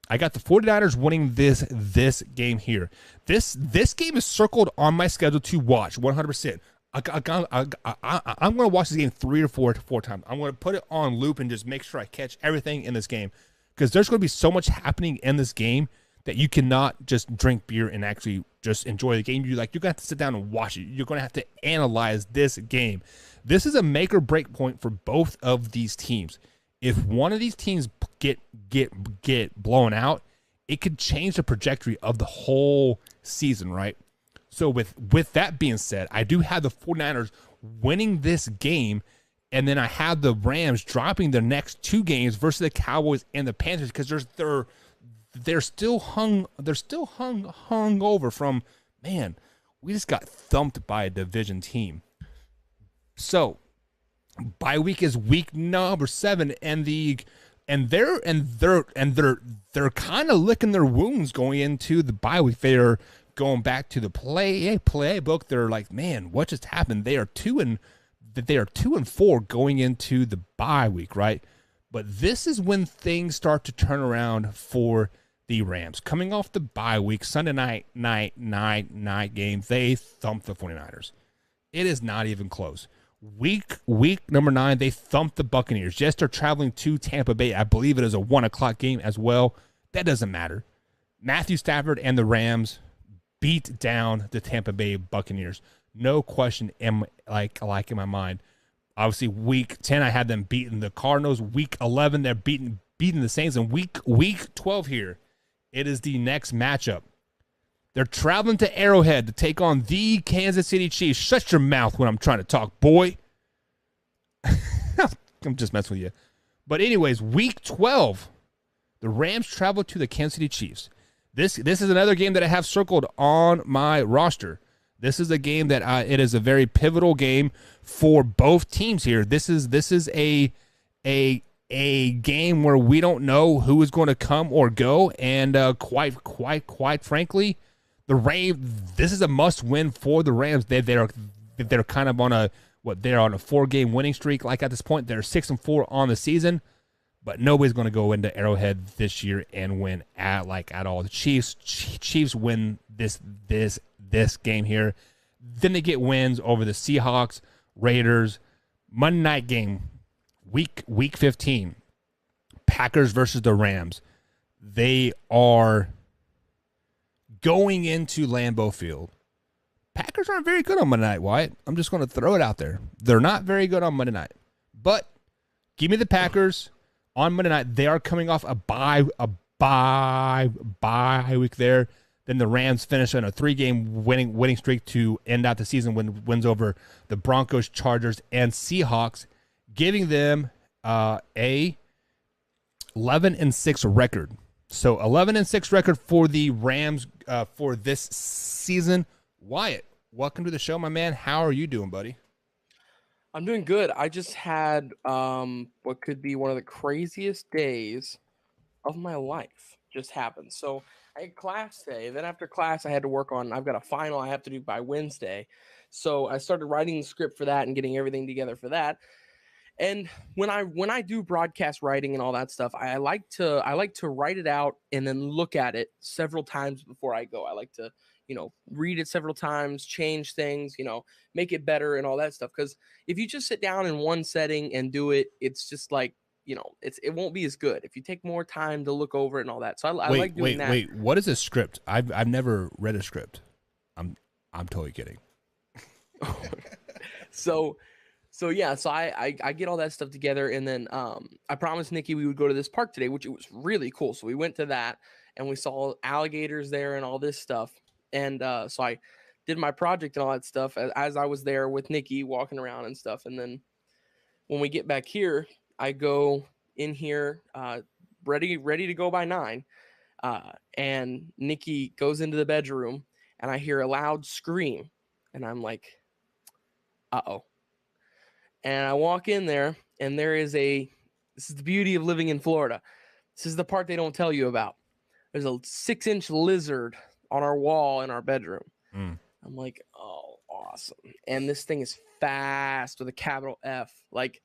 I got the 49ers winning this game here. This game is circled on my schedule to watch 100%. I'm going to watch this game 3 or 4 times. I'm going to put it on loop and just make sure I catch everything in this game, because there's going to be so much happening in this game that you cannot just drink beer and actually just enjoy the game. You're going to have to sit down and watch it. You're going to have to analyze this game. This is a make or break point for both of these teams. If one of these teams get blown out, it could change the trajectory of the whole season, right? So with that being said, I do have the 49ers winning this game, and then I have the Rams dropping their next 2 games versus the Cowboys and the Panthers, because they're still hung over from, man, we just got thumped by a division team. So bye week is week number 7, and they're kind of licking their wounds going into the bye week. They're going back to the playbook. They're like, man, what just happened? They are 2-4 going into the bye week, right? But this is when things start to turn around for the Rams. Coming off the bye week, Sunday night game, they thumped the 49ers. It is not even close. Week number 9, they thumped the Buccaneers. Yes, they're traveling to Tampa Bay. I believe it is a 1:00 game as well. That doesn't matter. Matthew Stafford and the Rams beat down the Tampa Bay Buccaneers. No question in my mind. Obviously, week 10, I had them beating the Cardinals. Week 11, they're beating the Saints. And week 12 here, it is the next matchup. They're traveling to Arrowhead to take on the Kansas City Chiefs. Shut your mouth when I'm trying to talk, boy. I'm just messing with you. But anyways, week 12, the Rams travel to the Kansas City Chiefs. This is another game that I have circled on my roster. This is a game that it is a very pivotal game for both teams here. This is a game where we don't know who is going to come or go, and quite frankly, this is a must-win for the Rams. They're kind of on a 4-game winning streak. Like at this point, they're 6-4 on the season. But nobody's going to go into Arrowhead this year and win at all. The Chiefs win this game here. Then they get wins over the Seahawks, Raiders. Monday night game, week 15. Packers versus the Rams. They are going into Lambeau Field. Packers aren't very good on Monday night, Wyatt. I'm just going to throw it out there. They're not very good on Monday night. But give me the Packers. On Monday night, they are coming off a bye week there. Then the Rams finish on a 3-game winning streak to end out the season when wins over the Broncos, Chargers, and Seahawks, giving them a 11-6 record. So 11-6 record for the Rams for this season. Wyatt, welcome to the show, my man. How are you doing, buddy? I'm doing good. I just had what could be one of the craziest days of my life. just happened. So I had class today. Then after class, I had to work on. I've got a final I have to do by Wednesday. So I started writing the script for that and getting everything together for that. And when I do broadcast writing and all that stuff, I like to write it out and then look at it several times before I go. I like to, read it several times, change things, make it better and all that stuff. Because if you just sit down in one setting and do it, it's just like, it won't be as good if you take more time to look over it and all that. So I like doing that. Wait, what is a script? I've never read a script. I'm totally kidding. So I get all that stuff together, and then I promised Nikki we would go to this park today, which it was really cool. So we went to that, and we saw alligators there and all this stuff. And so I did my project and all that stuff as I was there with Nikki walking around and stuff. And then when we get back here, I go in here ready to go by 9. And Nikki goes into the bedroom, and I hear a loud scream, and I'm like, uh-oh. And I walk in there, and this is the beauty of living in Florida. This is the part they don't tell you about. There's a 6-inch lizard on our wall in our bedroom. I'm like, oh, awesome. And this thing is fast with a capital F, like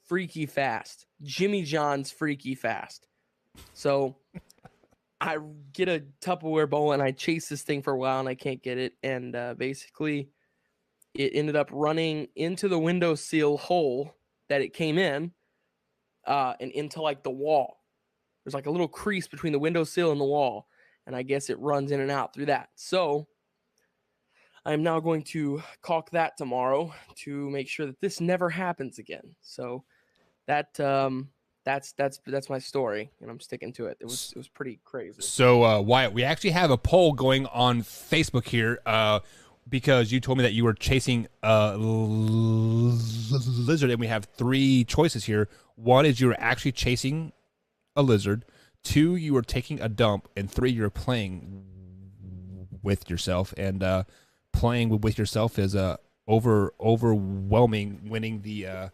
freaky fast. Jimmy John's freaky fast. So I get a Tupperware bowl, and I chase this thing for a while, and I can't get it. And basically, it ended up running into the windowsill hole that it came in and into like the wall. There's like a little crease between the windowsill and the wall. And I guess it runs in and out through that. So I'm now going to caulk that tomorrow to make sure that this never happens again. So that's my story, and I'm sticking to it. It was pretty crazy. So Wyatt, we actually have a poll going on Facebook here. Because you told me that you were chasing a lizard, and we have 3 choices here. 1 is you were actually chasing a lizard. 2, you were taking a dump. And 3, you're playing with yourself. And playing with yourself is overwhelming, winning the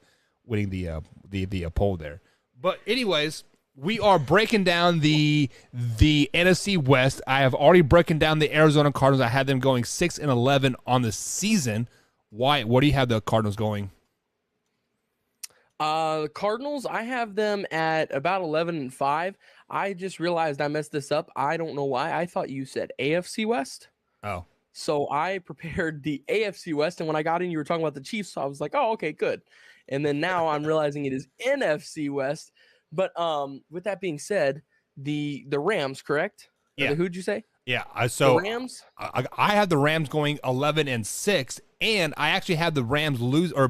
poll there. But anyways, we are breaking down the NFC West. I have already broken down the Arizona Cardinals. I had them going 6-11 on the season. Why? What do you have the Cardinals going? The Cardinals, I have them at about 11-5. I just realized I messed this up. I don't know why. I thought you said AFC West. Oh. So I prepared the AFC West, and when I got in, you were talking about the Chiefs, so I was like, oh, okay, good. And then now I'm realizing it is NFC West. But with that being said, the Rams, correct? Yeah. Who'd you say? Yeah. So the Rams. I had the Rams going 11-6, and I actually had the Rams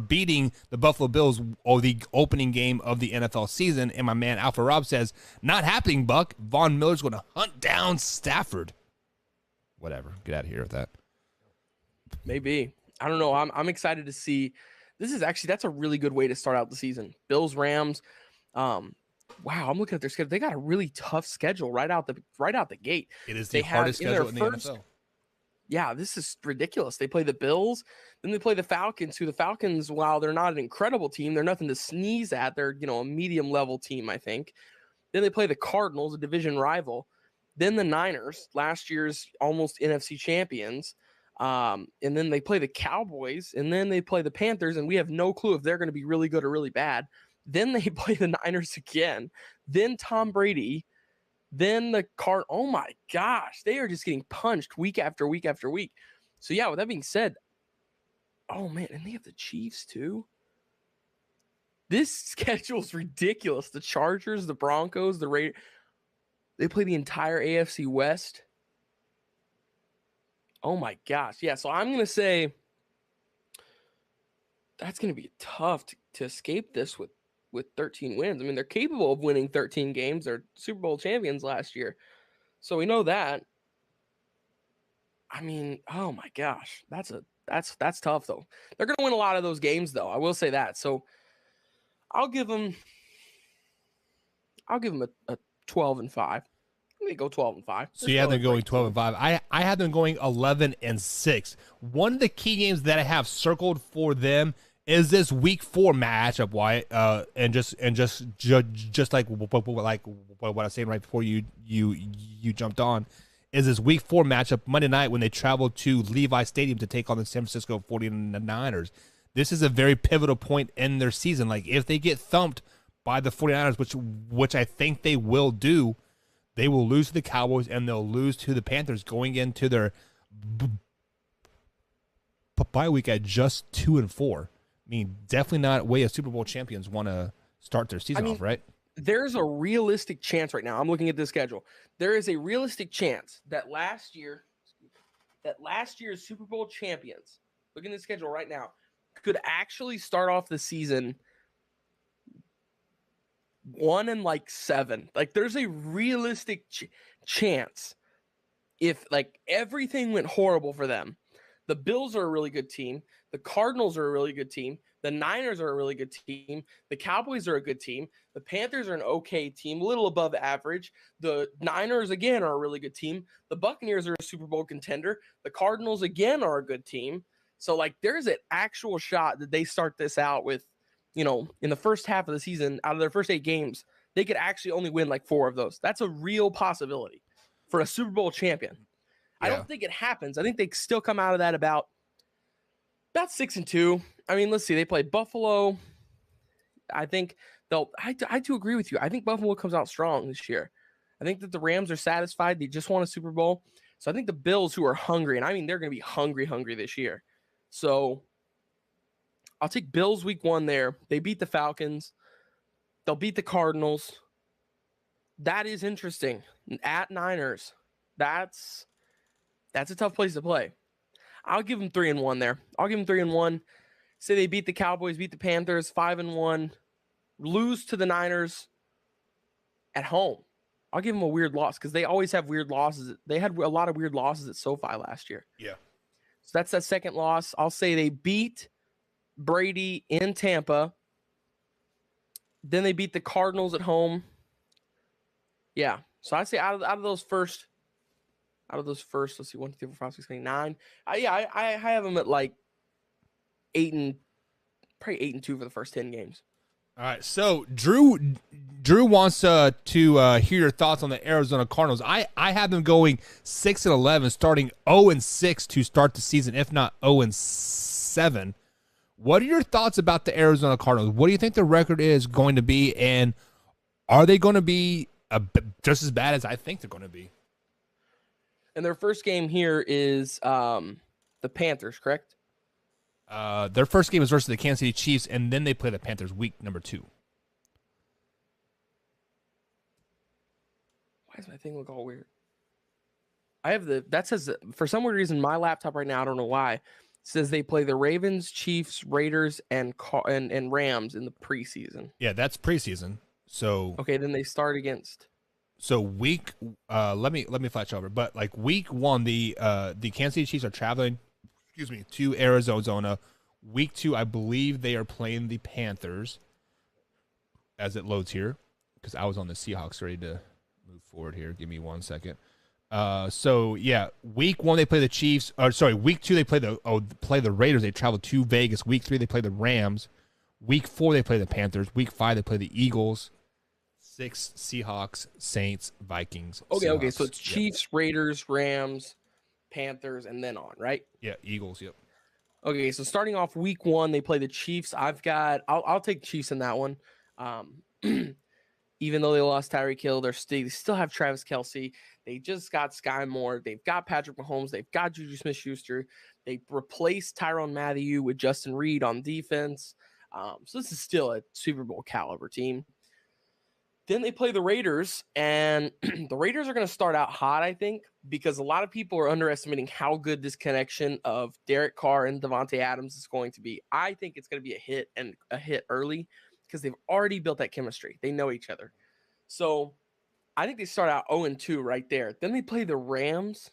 beating the Buffalo Bills the opening game of the NFL season. And my man Alpha Rob says, "Not happening, Buck. Von Miller's going to hunt down Stafford." Whatever. Get out of here with that. Maybe. I don't know. I'm excited to see. That's a really good way to start out the season. Bills, Rams. Wow, I'm looking at their schedule. They got a really tough schedule right out the gate. It is the hardest schedule in the NFL. Yeah, this is ridiculous. They play the Bills, then they play the Falcons, while they're not an incredible team, they're nothing to sneeze at. They're, a medium-level team, I think. Then they play the Cardinals, a division rival. Then the Niners, last year's almost NFC champions. And then they play the Cowboys, and then they play the Panthers, and we have no clue if they're going to be really good or really bad. Then they play the Niners again. Then Tom Brady. Then the Oh my gosh, they are just getting punched week after week after week. So yeah, with that being said, oh man, and they have the Chiefs too. This schedule's ridiculous. The Chargers, the Broncos, the Raiders. They play the entire AFC West. Oh my gosh. Yeah, so I'm gonna say that's gonna be tough to escape this with 13 wins. I mean, they're capable of winning 13 games. They're Super Bowl champions last year. So we know that. I mean, oh my gosh. That's tough though. They're going to win a lot of those games though. I will say that. So I'll give them a 12-5. I'm going to go 12-5. So you have them going 12-5. I had them going 11-6. One of the key games that I have circled for them Is this week 4 matchup, Wyatt? And just like what I was saying right before you jumped on, is this week 4 matchup Monday night when they travel to Levi Stadium to take on the San Francisco 49ers? This is a very pivotal point in their season. Like, if they get thumped by the 49ers, which I think they will do, they will lose to the Cowboys and they'll lose to the Panthers going into their bye week at just 2-4. I mean, definitely not way a Super Bowl champions want to start their season off, right? There's a realistic chance right now. I'm looking at this schedule. There is a realistic chance that last year's Super Bowl champions, looking at the schedule right now, could actually start off the season 1-7. Like, there's a realistic chance if like everything went horrible for them. The Bills are a really good team. The Cardinals are a really good team. The Niners are a really good team. The Cowboys are a good team. The Panthers are an okay team, a little above average. The Niners, again, are a really good team. The Buccaneers are a Super Bowl contender. The Cardinals, again, are a good team. So, like, there's an actual shot that they start this out with, you know, in the first half of the season, out of their first 8 games, they could actually only win like 4 of those. That's a real possibility for a Super Bowl champion. I don't think it happens. I think they still come out of that about 6-2. I mean, let's see. They play Buffalo. I think I do agree with you. I think Buffalo comes out strong this year. I think that the Rams are satisfied. They just won a Super Bowl. So I think the Bills, who are hungry, and I mean, they're going to be hungry this year. So I'll take Bills week 1 there. They beat the Falcons. They'll beat the Cardinals. That is interesting. At Niners. That's a tough place to play. I'll give them 3-1 there. I'll give them 3-1. Say they beat the Cowboys, beat the Panthers, 5-1, lose to the Niners at home. I'll give them a weird loss because they always have weird losses. They had a lot of weird losses at SoFi last year. Yeah. So that's that second loss. I'll say they beat Brady in Tampa. Then they beat the Cardinals at home. Yeah. So I'd say out of those first, let's see, 1, 2, 3, 4, 5, 6, 7, 8, 9. I have them at like 8-2 for the first 10 games. All right, so Drew wants to hear your thoughts on the Arizona Cardinals. I have them going 6-11, starting 0-6 to start the season, if not 0-7. What are your thoughts about the Arizona Cardinals? What do you think the record is going to be, and are they going to be just as bad as I think they're going to be? And their first game here is the Panthers, correct? Their first game is versus the Kansas City Chiefs, and then they play the Panthers week number 2. Why does my thing look all weird? That says, for some weird reason, my laptop right now, I don't know why, says they play the Ravens, Chiefs, Raiders, and Rams in the preseason. Yeah, that's preseason. So okay, then they start against. So week, let me flash over. But like week 1, the Kansas City Chiefs are traveling, to Arizona. Week 2, I believe they are playing the Panthers. As it loads here, because I was on the Seahawks ready to move forward here. Give me 1 second. So yeah, week 1 they play the Chiefs. Week 2 they play the Raiders. They travel to Vegas. Week 3 they play the Rams. Week 4 they play the Panthers. Week 5 they play the Eagles. 6 Seahawks, Saints, Vikings. Okay, Seahawks. okay. So it's Chiefs, Raiders, Rams, Panthers, and then on, right? Yeah, Eagles. Yep. Okay, so starting off week 1, they play the Chiefs. I'll take Chiefs in that one. Even though they lost Tyreek Hill, they still have Travis Kelce. They just got Sky Moore. They've got Patrick Mahomes. They've got Juju Smith-Schuster. They replaced Tyrann Mathieu with Justin Reed on defense. So this is still a Super Bowl caliber team. Then they play the Raiders, and the Raiders are going to start out hot, I think, because a lot of people are underestimating how good this connection of Derek Carr and Devontae Adams is going to be. I think it's going to be a hit early because they've already built that chemistry. They know each other. So I think they start out 0-2 right there. Then they play the Rams.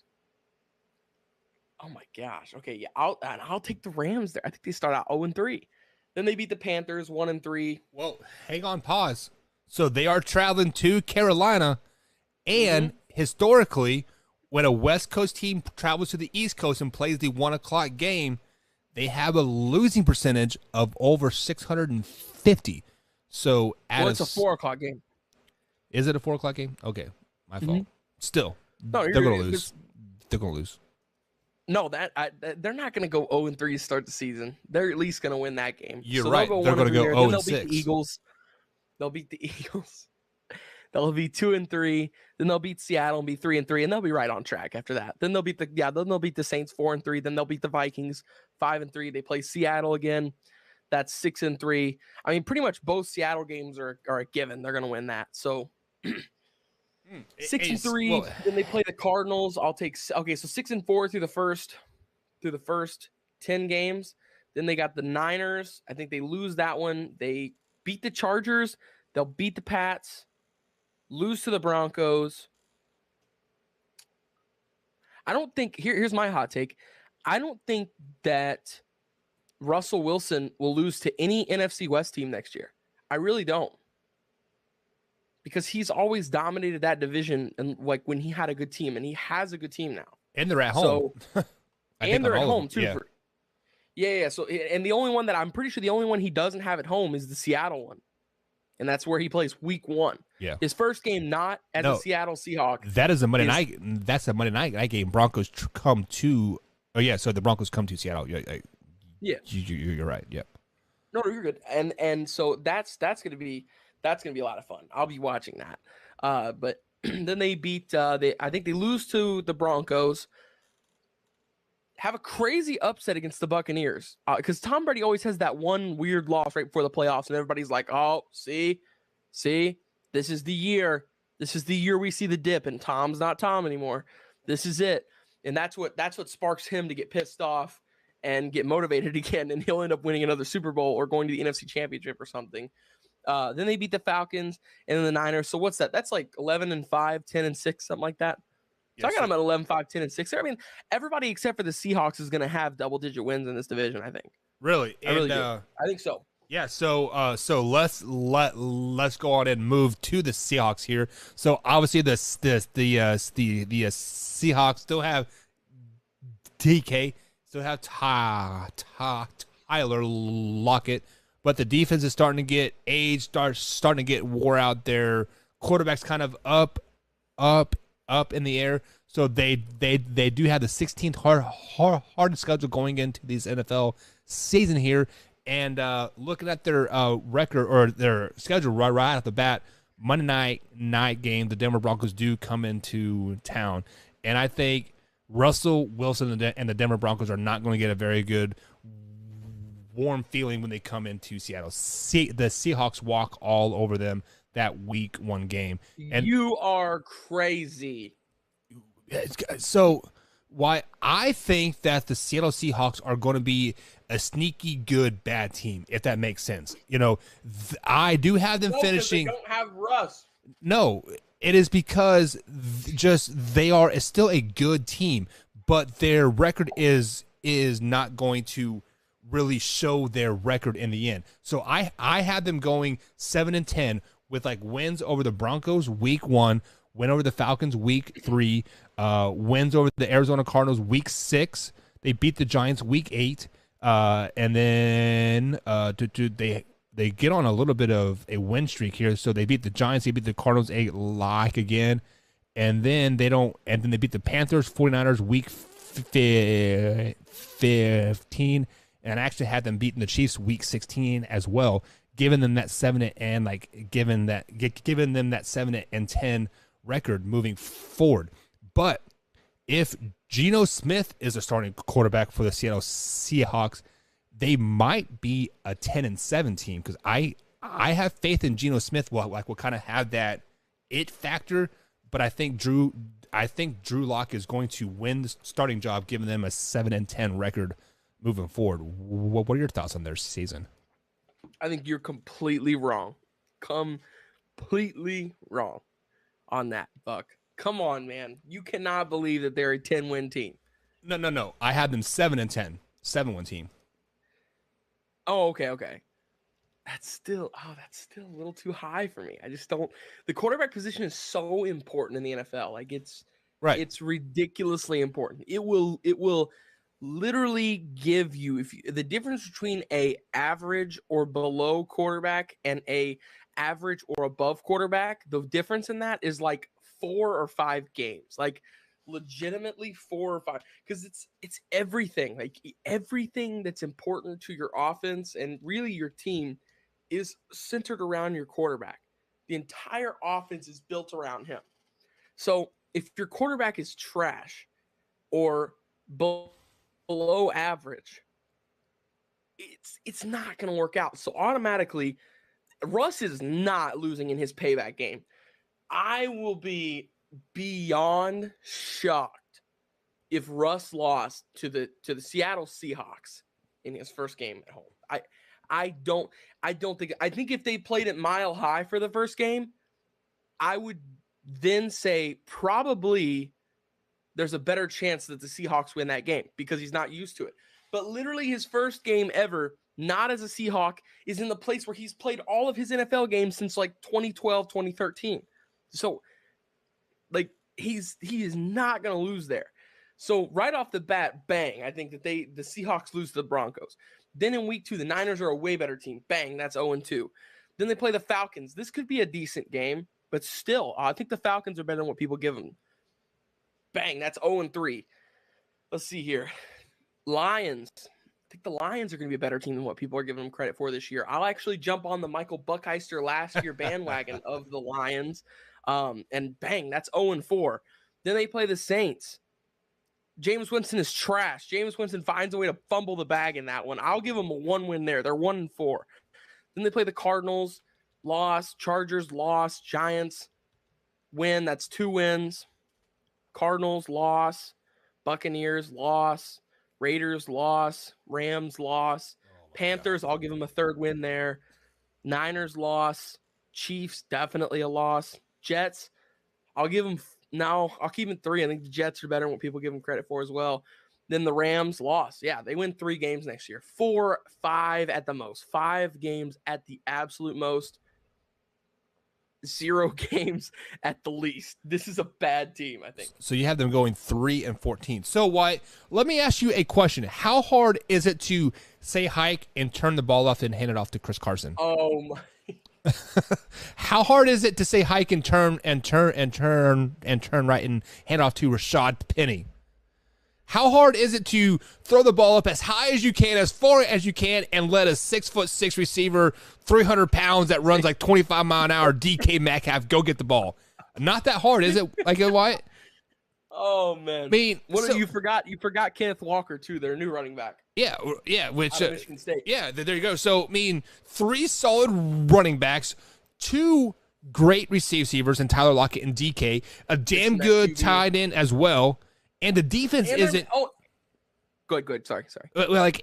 Oh, my gosh. Okay, yeah, I'll take the Rams there. I think they start out 0-3. Then they beat the Panthers 1-3. Whoa, hang on, pause. So they are traveling to Carolina, and historically, when a West Coast team travels to the East Coast and plays the 1 o'clock game, they have a losing percentage of over 650. So at Well, it's a 4 o'clock game. Is it a 4 o'clock game? Okay, my fault. Still, No, they're going to lose. They're going to lose. No, they're not going to go 0-3 to start the season. They're at least going to win that game. You're right. They're going to go 0-6. They'll beat the Eagles. They'll beat the Eagles. They'll be 2-3. Then they'll beat Seattle and be 3-3, and they'll be right on track after that. Then they'll beat the Saints 4-3. Then they'll beat the Vikings 5-3. They play Seattle again. That's 6-3. I mean, pretty much both Seattle games are a given. They're going to win that. So 6-3. Well, then they play the Cardinals. So 6-4 through the first 10 games. Then they got the Niners. I think they lose that one. They beat the Chargers. They'll beat the Pats. Lose to the Broncos. I don't think here's my hot take. I don't think that Russell Wilson will lose to any NFC West team next year. I really don't. Because he's always dominated that division and like when he had a good team, and he has a good team now. And they're at home. And they're at home too. Yeah. So, and the only one that I'm pretty sure the only one he doesn't have at home is the Seattle one. And that's where he plays week 1. Yeah. His first game not at the Seattle Seahawks. That is a Monday night. That's a Monday night game. Broncos come to. Oh yeah, so the Broncos come to Seattle. Yeah. You're right. Yep. No, you're good. And so that's gonna be a lot of fun. I'll be watching that. But then they beat. I think they lose to the Broncos. Have a crazy upset against the Buccaneers because Tom Brady always has that one weird loss right before the playoffs, and everybody's like, "Oh, see, this is the year. This is the year we see the dip." And Tom's not Tom anymore. This is it, and that's what sparks him to get pissed off and get motivated again, and he'll end up winning another Super Bowl or going to the NFC Championship or something. Then they beat the Falcons and then the Niners. So what's that? That's like 11-5, 10-6, something like that. So I got them at 11-5, 10-6. I mean, everybody except for the Seahawks is going to have double-digit wins in this division, I think. Really? I really do. I think so. Yeah, so let's go on and move to the Seahawks here. So obviously the Seahawks still have DK, still have Tyler Lockett, but the defense is starting to get aged, starting to get wore out. Their quarterback's kind of up in the air. So they do have the 16th hardest schedule going into this NFL season here. And looking at their record or their schedule right off the bat, Monday night game, the Denver Broncos do come into town. And I think Russell Wilson and the Denver Broncos are not going to get a very good warm feeling when they come into Seattle. The Seahawks walk all over them that week 1 game. And you are crazy. So why I think that the Seattle Seahawks are going to be a sneaky good bad team, if that makes sense. I do have them finishing. They don't have Russ. No, it is because they are still a good team, but their record is not going to really show their record in the end. So I had them going 7-10 with like wins over the Broncos week 1, win over the Falcons week 3, wins over the Arizona Cardinals week 6. They beat the Giants week 8, and then they get on a little bit of a win streak here. So they beat the Giants, they beat the Cardinals again, and then they beat the Panthers, 49ers week 15, and I actually had them beating the Chiefs week 16 as well, giving them that 7-10 record moving forward. But if Geno Smith is a starting quarterback for the Seattle Seahawks, they might be a 10-7 team, because I have faith in Geno Smith will kind of have that it factor. But I think Drew Lock is going to win the starting job, giving them a 7-10 record moving forward. What are your thoughts on their season? I think you're completely wrong. Completely wrong on that, Buck. Come on, man. You cannot believe that they're a 10-win team. No. I had them 7-10. 7-win team. Oh, okay. That's still a little too high for me. I just don't. The quarterback position is so important in the NFL. Like it's ridiculously important. It will literally give you, the difference between a average or below quarterback and a average or above quarterback, the difference in that is like 4 or 5 games, like legitimately 4 or 5, because it's everything, like everything that's important to your offense and really your team is centered around your quarterback. The entire offense is built around him. So if your quarterback is trash or below average, it's not going to work out. So automatically, Russ is not losing in his payback game. I will be beyond shocked if Russ lost to the Seattle Seahawks in his first game at home. I think if they played at Mile High for the first game, I would then say probably there's a better chance that the Seahawks win that game because he's not used to it. But literally his first game ever, not as a Seahawk, is in the place where he's played all of his NFL games since like 2012, 2013. So like he is not going to lose there. So right off the bat, bang, I think that the Seahawks lose to the Broncos. Then in week 2, the Niners are a way better team. Bang, that's 0-2. Then they play the Falcons. This could be a decent game, but still, I think the Falcons are better than what people give them. Bang, that's 0-3. Let's see here. Lions. I think the Lions are going to be a better team than what people are giving them credit for this year. I'll actually jump on the Michael Buckheister last year bandwagon of the Lions. And bang, that's 0-4. Then they play the Saints. Jameis Winston is trash. Jameis Winston finds a way to fumble the bag in that one. I'll give them a 1 win there. They're 1-4. Then they play the Cardinals, loss. Chargers, loss. Giants, win. That's 2 wins. Cardinals, loss. Buccaneers, loss. Raiders, loss. Rams, loss. Panthers, I'll give them a 3rd win there. Niners, loss. Chiefs, definitely a loss. Jets, I'll give them I'll keep them 3. I think the Jets are better than what people give them credit for as well. Then the Rams, loss. Yeah, they win 3 games next year. 4, 5 at the most. 5 games at the absolute most. 0 games at the least. This is a bad team, I think. So you have them going 3-14. So Wyatt, let me ask you a question. How hard is it to say hike and turn the ball off and hand it off to Chris Carson? Oh my. How hard is it to say hike and turn right and hand off to Rashad Penny? How hard is it to throw the ball up as high as you can, as far as you can, and let a 6'6" receiver, 300 pounds that runs like 25 mile an hour DK Metcalf go get the ball? Not that hard, is it? Like Wyatt? Oh man! I mean, you forgot Kenneth Walker too, their new running back. Yeah, which Michigan State. Yeah, there you go. So, I mean, 3 solid running backs, 2 great receivers in Tyler Lockett and DK, a damn good tight end as well, and the defense isn't. Oh, good. Sorry.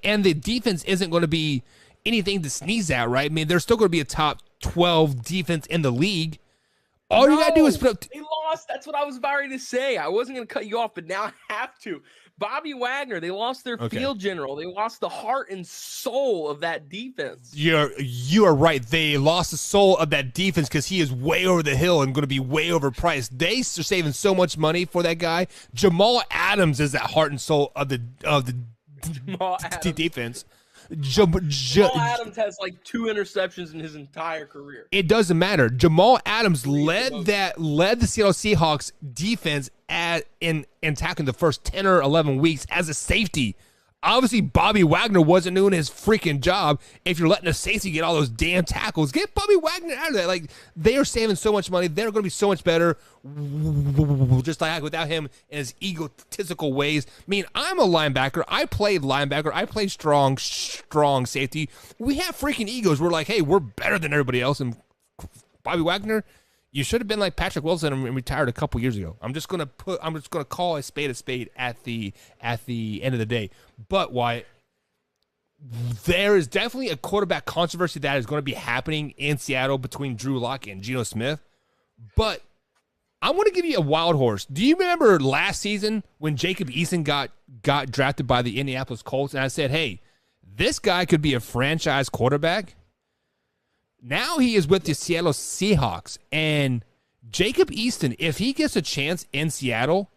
And the defense isn't going to be anything to sneeze at, right? I mean, they're still going to be a top 12 defense in the league. All you got to do is put up. They lost. That's what I was about to say. I wasn't going to cut you off, but now I have to. Bobby Wagner, they lost their field general. They lost the heart and soul of that defense. You are right. They lost the soul of that defense because he is way over the hill and going to be way overpriced. They are saving so much money for that guy. Jamal Adams is that heart and soul of the defense. Jamal Adams has like 2 interceptions in his entire career. It doesn't matter. Jamal Adams led the Seattle Seahawks defense in tackling the first 10 or 11 weeks as a safety. Obviously, Bobby Wagner wasn't doing his freaking job. If you're letting a safety get all those damn tackles, get Bobby Wagner out of there. Like, they are saving so much money. They're going to be so much better just like without him and his egotistical ways. I mean, I'm a linebacker. I played linebacker. I played strong safety. We have freaking egos. We're like, hey, we're better than everybody else. And Bobby Wagner, you should have been like Patrick Wilson and retired a couple years ago. I'm just gonna call a spade at the end of the day. But Wyatt, there is definitely a quarterback controversy that is going to be happening in Seattle between Drew Lock and Geno Smith. But I want to give you a wild horse. Do you remember last season when Jacob Eason got drafted by the Indianapolis Colts? And I said, hey, this guy could be a franchise quarterback. Now he is with the Seattle Seahawks. And Jacob Easton, if he gets a chance in Seattle,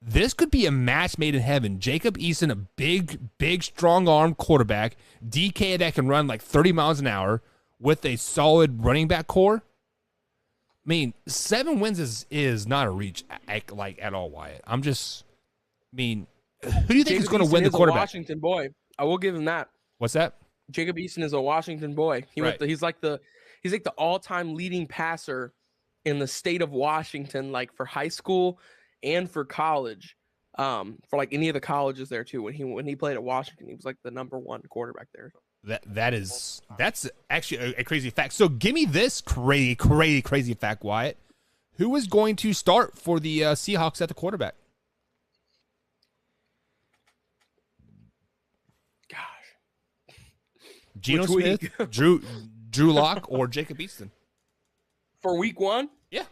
This could be a match made in heaven. Jacob Eason, a big, strong arm quarterback, DK that can run like 30 miles an hour with a solid running back core. I mean, 7 wins is not a reach at all, Wyatt. Who do you think Jacob is going to Eason win the is a quarterback? Washington boy. I will give him that. What's that? Jacob Eason is a Washington boy. He's like the all-time leading passer in the state of Washington, like for high school and for college. For like any of the colleges there too. When he played at Washington, he was like the #1 quarterback there. That's actually a crazy fact. So give me this crazy fact, Wyatt. Who is going to start for the Seahawks at the quarterback? Gosh, Geno Smith, Drew Lock, or Jacob Easton for week 1? Yeah,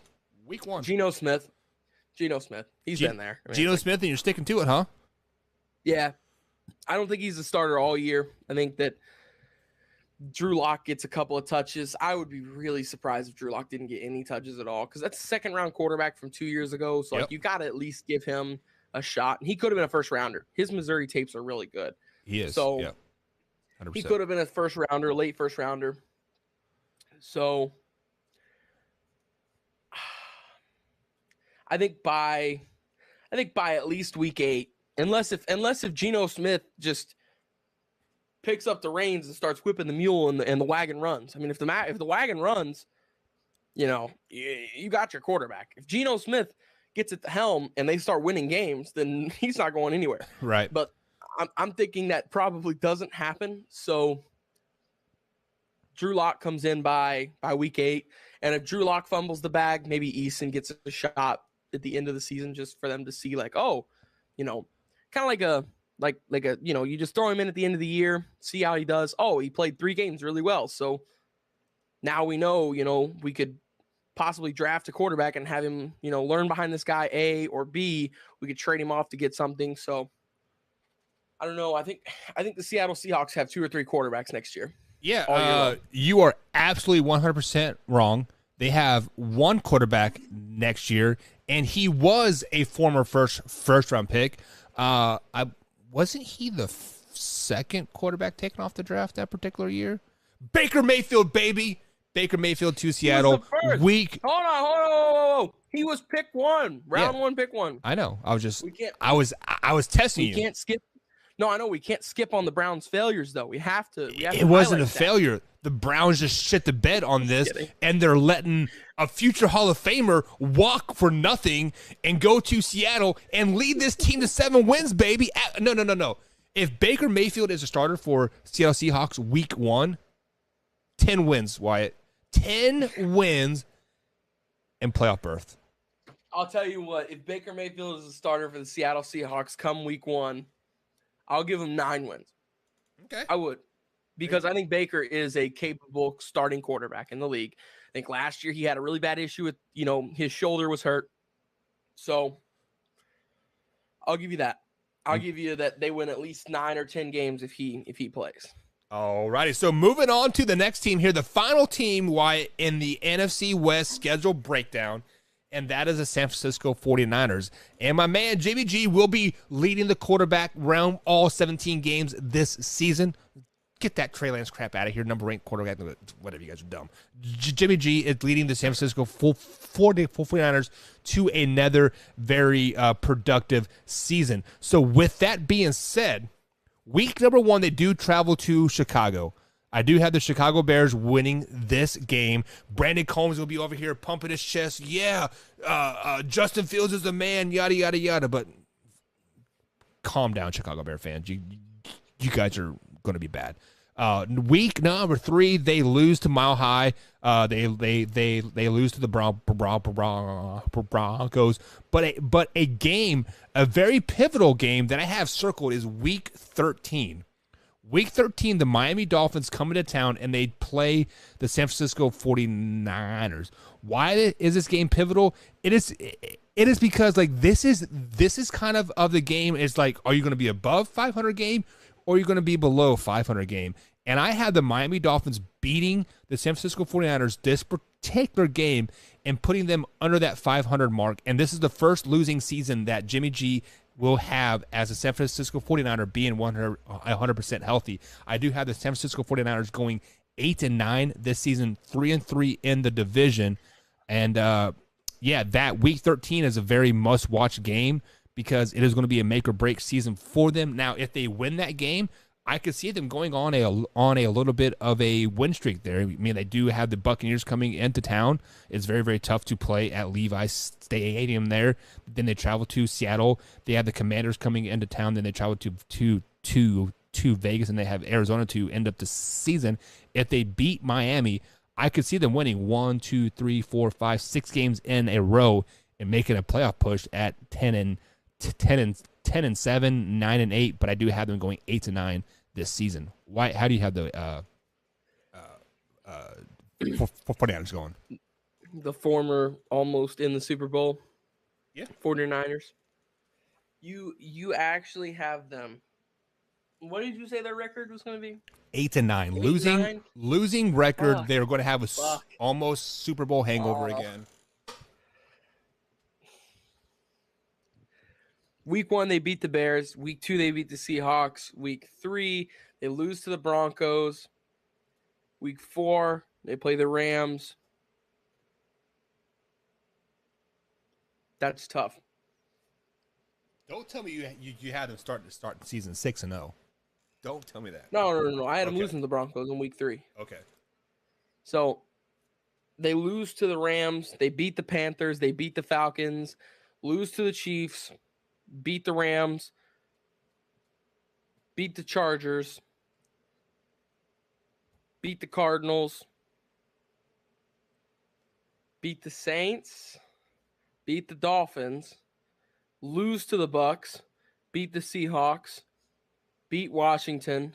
week 1. Geno Smith. He's been there. Geno Smith, and you're sticking to it, huh? Yeah, I don't think he's a starter all year. I think that Drew Lock gets a couple of touches. I would be really surprised if Drew Lock didn't get any touches at all, because that's a second-round quarterback from 2 years ago. So like you got to at least give him a shot. And he could have been a first-rounder. His Missouri tapes are really good. He is. So yeah. 100%. He could have been a first-rounder, late first-rounder. So I think by at least week 8, unless if Geno Smith just picks up the reins and starts whipping the mule and the wagon runs. I mean, if the wagon runs, you got your quarterback. If Geno Smith gets at the helm and they start winning games, then he's not going anywhere. Right. But I'm thinking that probably doesn't happen. So Drew Lock comes in by week 8, and if Drew Lock fumbles the bag, maybe Eason gets a shot at the end of the season just for them to see, like, kind of like a you just throw him in at the end of the year, see how he does. Oh, he played 3 games really well, so now we know, we could possibly draft a quarterback and have him, learn behind this guy, A, or B, we could trade him off to get something. So I don't know. I think the Seattle Seahawks have 2 or 3 quarterbacks next year. Yeah, you are absolutely 100% wrong. They have 1 quarterback next year, and he was a former first round pick. Wasn't he the second quarterback taken off the draft that particular year? Baker Mayfield, baby. Baker Mayfield to Seattle. Hold on. He was pick 1, round 1, pick 1. I know. I was testing you. We can't skip. No, I know we can't skip on the Browns' failures, though. We have to. It wasn't a failure. The Browns just shit the bed on this, and they're letting a future Hall of Famer walk for nothing and go to Seattle and lead this team to 7 wins, baby. No. If Baker Mayfield is a starter for Seattle Seahawks week 1, 10 wins, Wyatt. 10 wins and playoff berth. I'll tell you what. If Baker Mayfield is a starter for the Seattle Seahawks come week 1, I'll give him 9 wins. Okay. I would. Because I think Baker is a capable starting quarterback in the league. I think last year he had a really bad issue with, his shoulder was hurt. So I'll give you that. I'll give you that they win at least 9 or 10 games if he plays. All righty. So moving on to the next team here, the final team in the NFC West schedule breakdown, and that is the San Francisco 49ers. And my man, JBG, will be leading the quarterback round all 17 games this season. Get that Trey Lance crap out of here. Number 8 quarterback. Whatever, you guys are dumb. Jimmy G is leading the San Francisco 49ers to another very productive season. So with that being said, week number 1, they do travel to Chicago. I do have the Chicago Bears winning this game. Brandon Combs will be over here pumping his chest. Yeah, Justin Fields is the man, yada, yada, yada. But calm down, Chicago Bear fans. You guys are going to be bad. Week number 3, they lose to Mile High. They lose to the Broncos. But a game, a very pivotal game that I have circled is Week 13. Week 13, the Miami Dolphins come into town and they play the San Francisco 49ers. Why is this game pivotal? It is because this is kind of the game. It's like, are you going to be above 500 game or are you going to be below 500 game? And I had the Miami Dolphins beating the San Francisco 49ers this particular game and putting them under that 500 mark. And this is the first losing season that Jimmy G will have as a San Francisco 49er being 100% healthy. I do have the San Francisco 49ers going 8-9 this season, 3-3 in the division. And that week 13 is a very must-watch game because it is going to be a make-or-break season for them. Now, if they win that game, I could see them going on a little bit of a win streak there. I mean, they do have the Buccaneers coming into town. It's very, very tough to play at Levi Stadium there. Then they travel to Seattle. They have the Commanders coming into town. Then they travel to Vegas, and they have Arizona to end up the season. If they beat Miami, I could see them winning 1, 2, 3, 4, 5, 6 games in a row and making a playoff push at 10-7, 9-8. But I do have them going 8-9 this season. Why? How do you have the 49ers going? The former almost in the Super Bowl. Yeah. 49ers. You actually have them. What did you say their record was going to be? 8-9. Losing record. Fuck. They're going to have a almost Super Bowl hangover again. Week 1, they beat the Bears. Week 2, they beat the Seahawks. Week 3, they lose to the Broncos. Week 4, they play the Rams. That's tough. Don't tell me you had them start the season 6-0. Don't tell me that. No. I had them losing to the Broncos in week 3. Okay. So they lose to the Rams. They beat the Panthers. They beat the Falcons. Lose to the Chiefs. Beat the Rams. Beat the Chargers. Beat the Cardinals. Beat the Saints. Beat the Dolphins. Lose to the Bucks. Beat the Seahawks. Beat Washington.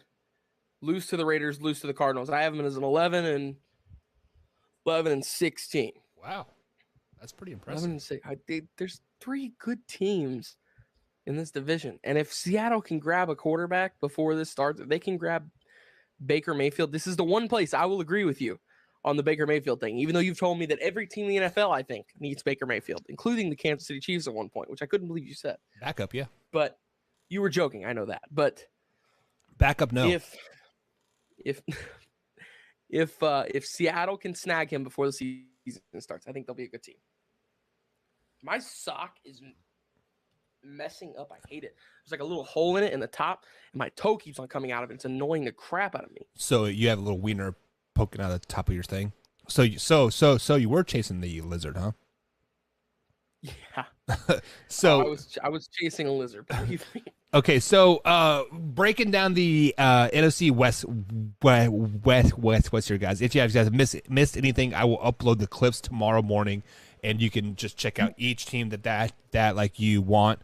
Lose to the Raiders. Lose to the Cardinals. I have them as an 11 and 16. Wow. That's pretty impressive. 11 and 6. There's 3 good teams in this division. And if Seattle can grab a quarterback before this starts, they can grab Baker Mayfield. This is the one place I will agree with you on the Baker Mayfield thing, even though you've told me that every team in the NFL, I think, needs Baker Mayfield, including the Kansas City Chiefs at one point, which I couldn't believe you said. Backup, yeah. But you were joking. I know that. But backup, no. If Seattle can snag him before the season starts, I think they'll be a good team. My sock is messing up. I hate it. There's like a little hole in it in the top, and my toe keeps on coming out of it. It's annoying the crap out of me. So you have a little wiener poking out of the top of your thing. So you were chasing the lizard, huh? Yeah. So I was chasing a lizard. Believe me. Okay, so breaking down the NFC West here, guys. If you guys missed anything, I will upload the clips tomorrow morning, and you can just check out each team that like you want.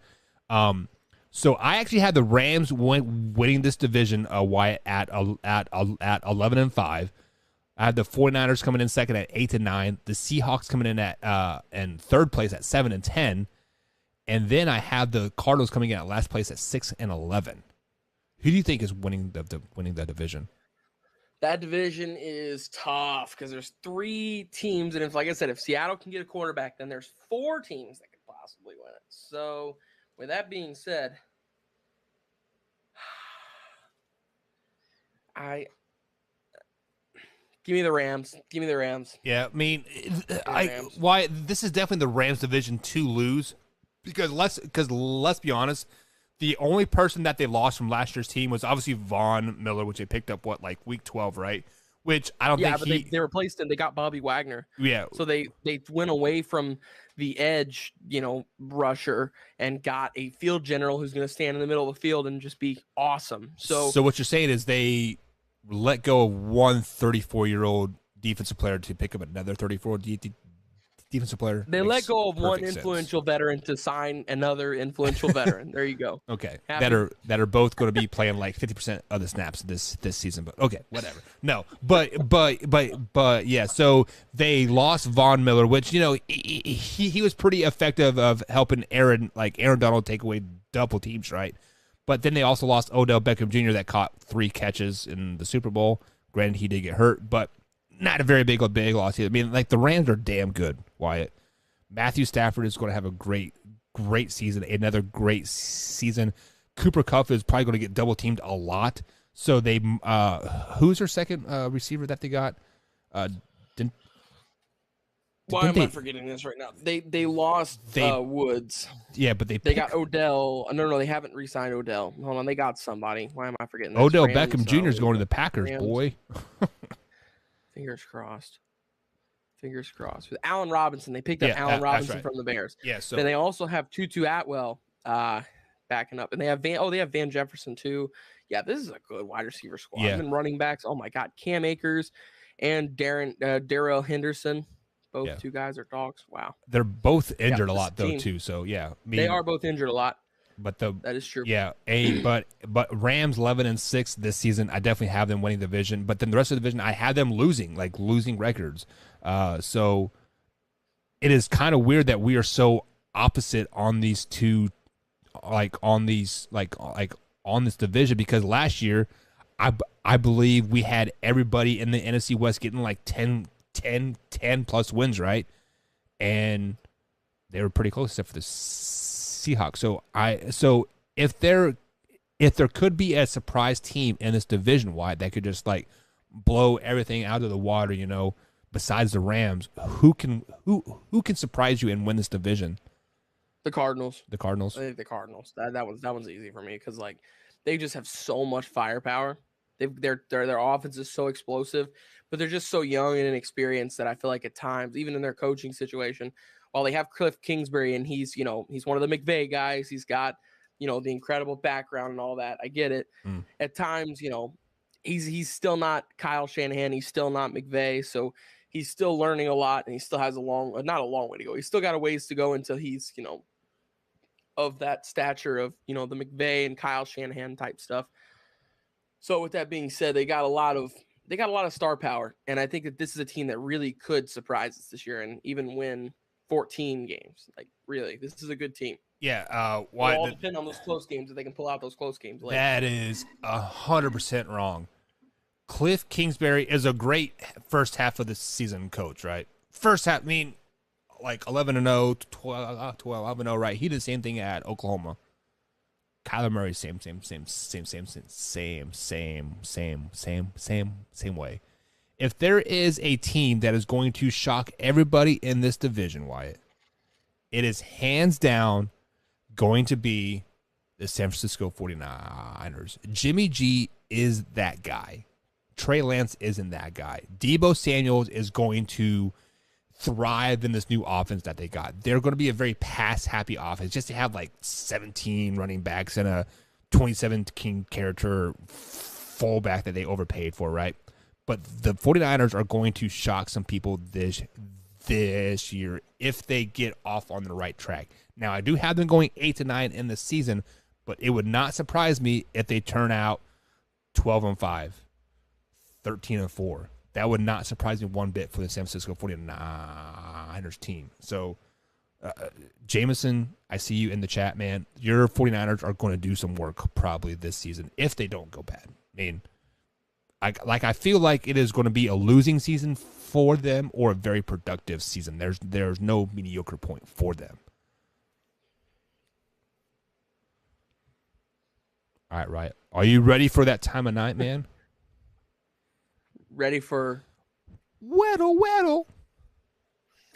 So I actually had the Rams winning this division. Wyatt at 11-5. I had the 49ers coming in second at 8-9. The Seahawks coming in at in third place at 7-10. And then I have the Cardinals coming in at last place at 6-11. Who do you think is winning the division? That division is tough because there's 3 teams, and if, like I said, if Seattle can get a quarterback, then there's 4 teams that could possibly win it. So, with that being said, give me the Rams. Give me the Rams. Yeah, I mean, this is definitely the Rams division to lose. Because let's be honest, the only person that they lost from last year's team was obviously Von Miller, which they picked up week 12, right? Which I don't think. Yeah, but they replaced him. They got Bobby Wagner. Yeah. So they went away from the edge, rusher, and got a field general who's going to stand in the middle of the field and just be awesome. So what you're saying is they let go of one 34-year-old defensive player to pick up another 34-year-old defensive player. They let go of one influential veteran to sign another influential veteran. There you go. Okay. That are both going to be playing like 50% of the snaps this season. But okay, whatever. No, but yeah. So they lost Von Miller, which he was pretty effective of helping Aaron Donald take away double teams, right? But then they also lost Odell Beckham Jr. that caught 3 catches in the Super Bowl. Granted, he did get hurt, but not a very big loss either. I mean, like the Rams are damn good, Wyatt. Matthew Stafford is going to have a great season, another great season. Cooper Kupp is probably going to get double teamed a lot. So they, who's their second receiver that they got? Why am I forgetting this right now? They lost Woods. Yeah, but they got Odell. No, they haven't re-signed Odell. Hold on, they got somebody. Why am I forgetting this? Odell Beckham Jr. is going to the Packers, boy. Fingers crossed. With Allen Robinson, they picked up Allen Robinson from the Bears. Yeah. So then they also have Tutu Atwell backing up, and they have Van Jefferson too. Yeah, this is a good wide receiver squad. Yeah. And running backs. Oh my God, Cam Akers and Darrell Henderson. Both two guys are dogs. Wow. They're both injured a lot though too. So yeah, they are both injured a lot. But that is true. Yeah, but Rams 11-6 this season. I definitely have them winning the division. But then the rest of the division, I had them losing records. So it is kind of weird that we are so opposite on these two, on this division, because last year, I believe we had everybody in the NFC West getting like 10 plus wins, right? And they were pretty close except for the Seahawks. So if there could be a surprise team in this division wide that could just like blow everything out of the water, besides the Rams, who can surprise you and win this division? The Cardinals. The Cardinals. I think the Cardinals. That one's easy for me because like they just have so much firepower. Their offense is so explosive, but they're just so young and inexperienced that I feel like at times, even in their coaching situation, while they have Cliff Kingsbury and he's one of the McVay guys, he's got the incredible background and all that. I get it. At times, he's still not Kyle Shanahan. He's still not McVay. So he's still learning a lot, and he still has not a long way to go. He's still got a ways to go until he's of that stature of the McVay and Kyle Shanahan type stuff. So with that being said, they got a lot of star power, and I think that this is a team that really could surprise us this year and even win 14 games. Like really, this is a good team. Yeah. It'll all depend on those close games if they can pull out those close games later. That is 100% wrong. Cliff Kingsbury is a great first half of the season coach, right? First half, like 11-0, 12-0, right? He did the same thing at Oklahoma. Kyler Murray, same way. If there is a team that is going to shock everybody in this division, Wyatt, it is hands down going to be the San Francisco 49ers. Jimmy G is that guy. Trey Lance isn't that guy. Deebo Samuels is going to thrive in this new offense that they got. They're going to be a very pass-happy offense. Just to have like 17 running backs and a 2017 character fullback that they overpaid for, right? But the 49ers are going to shock some people this year if they get off on the right track. Now, I do have them going 8-9 in the season, but it would not surprise me if they turn out 12-5, 13-4. That would not surprise me one bit for the San Francisco 49ers team. So, Jameson, I see you in the chat, man. Your 49ers are going to do some work probably this season if they don't go bad. I feel like it is going to be a losing season for them or a very productive season. There's no mediocre point for them. All right, Riot. Are you ready for that time of night, man? Ready for Weddle.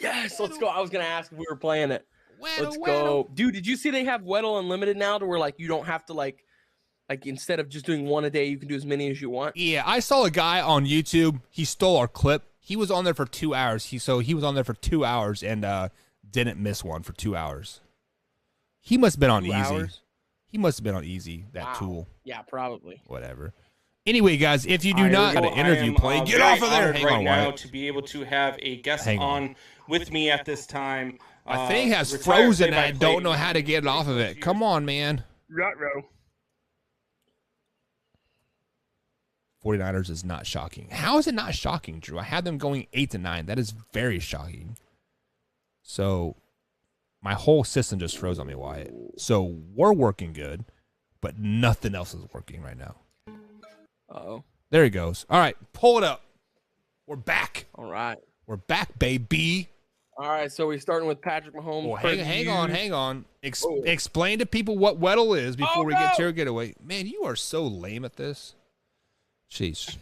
Yes, let's go. I was gonna ask if we were playing it. Let's go, dude. Did you see they have Weddle Unlimited now, to where like you don't have to like instead of just doing one a day, you can do as many as you want. Yeah, I saw a guy on YouTube. He stole our clip. He was on there for 2 hours. He was on there for 2 hours and didn't miss one for 2 hours. He must have been on 2 easy. hours? He must have been on easy. That Wow. tool. Yeah, probably. Whatever. Anyway, guys, if you do not got an interview playing, get very off of there. honored Hang right on, now Wyatt. to be able to have a guest Hang on. on with me at this time. My thing has retired frozen and I play-by-play don't know how to get it off of it. Come on, man. Ruh-roh. 49ers is not shocking. How is it not shocking, Drew? I had them going 8-9. That is very shocking. So my whole system just froze on me, Wyatt. So we're working good, but nothing else is working right now. Uh-oh. There he goes. All right, pull it up. We're back. All right. We're back, baby. All right, so we're starting with Patrick Mahomes. Well, hang on. Explain to people what Weddle is before we get to your getaway. Man, you are so lame at this. Jeez.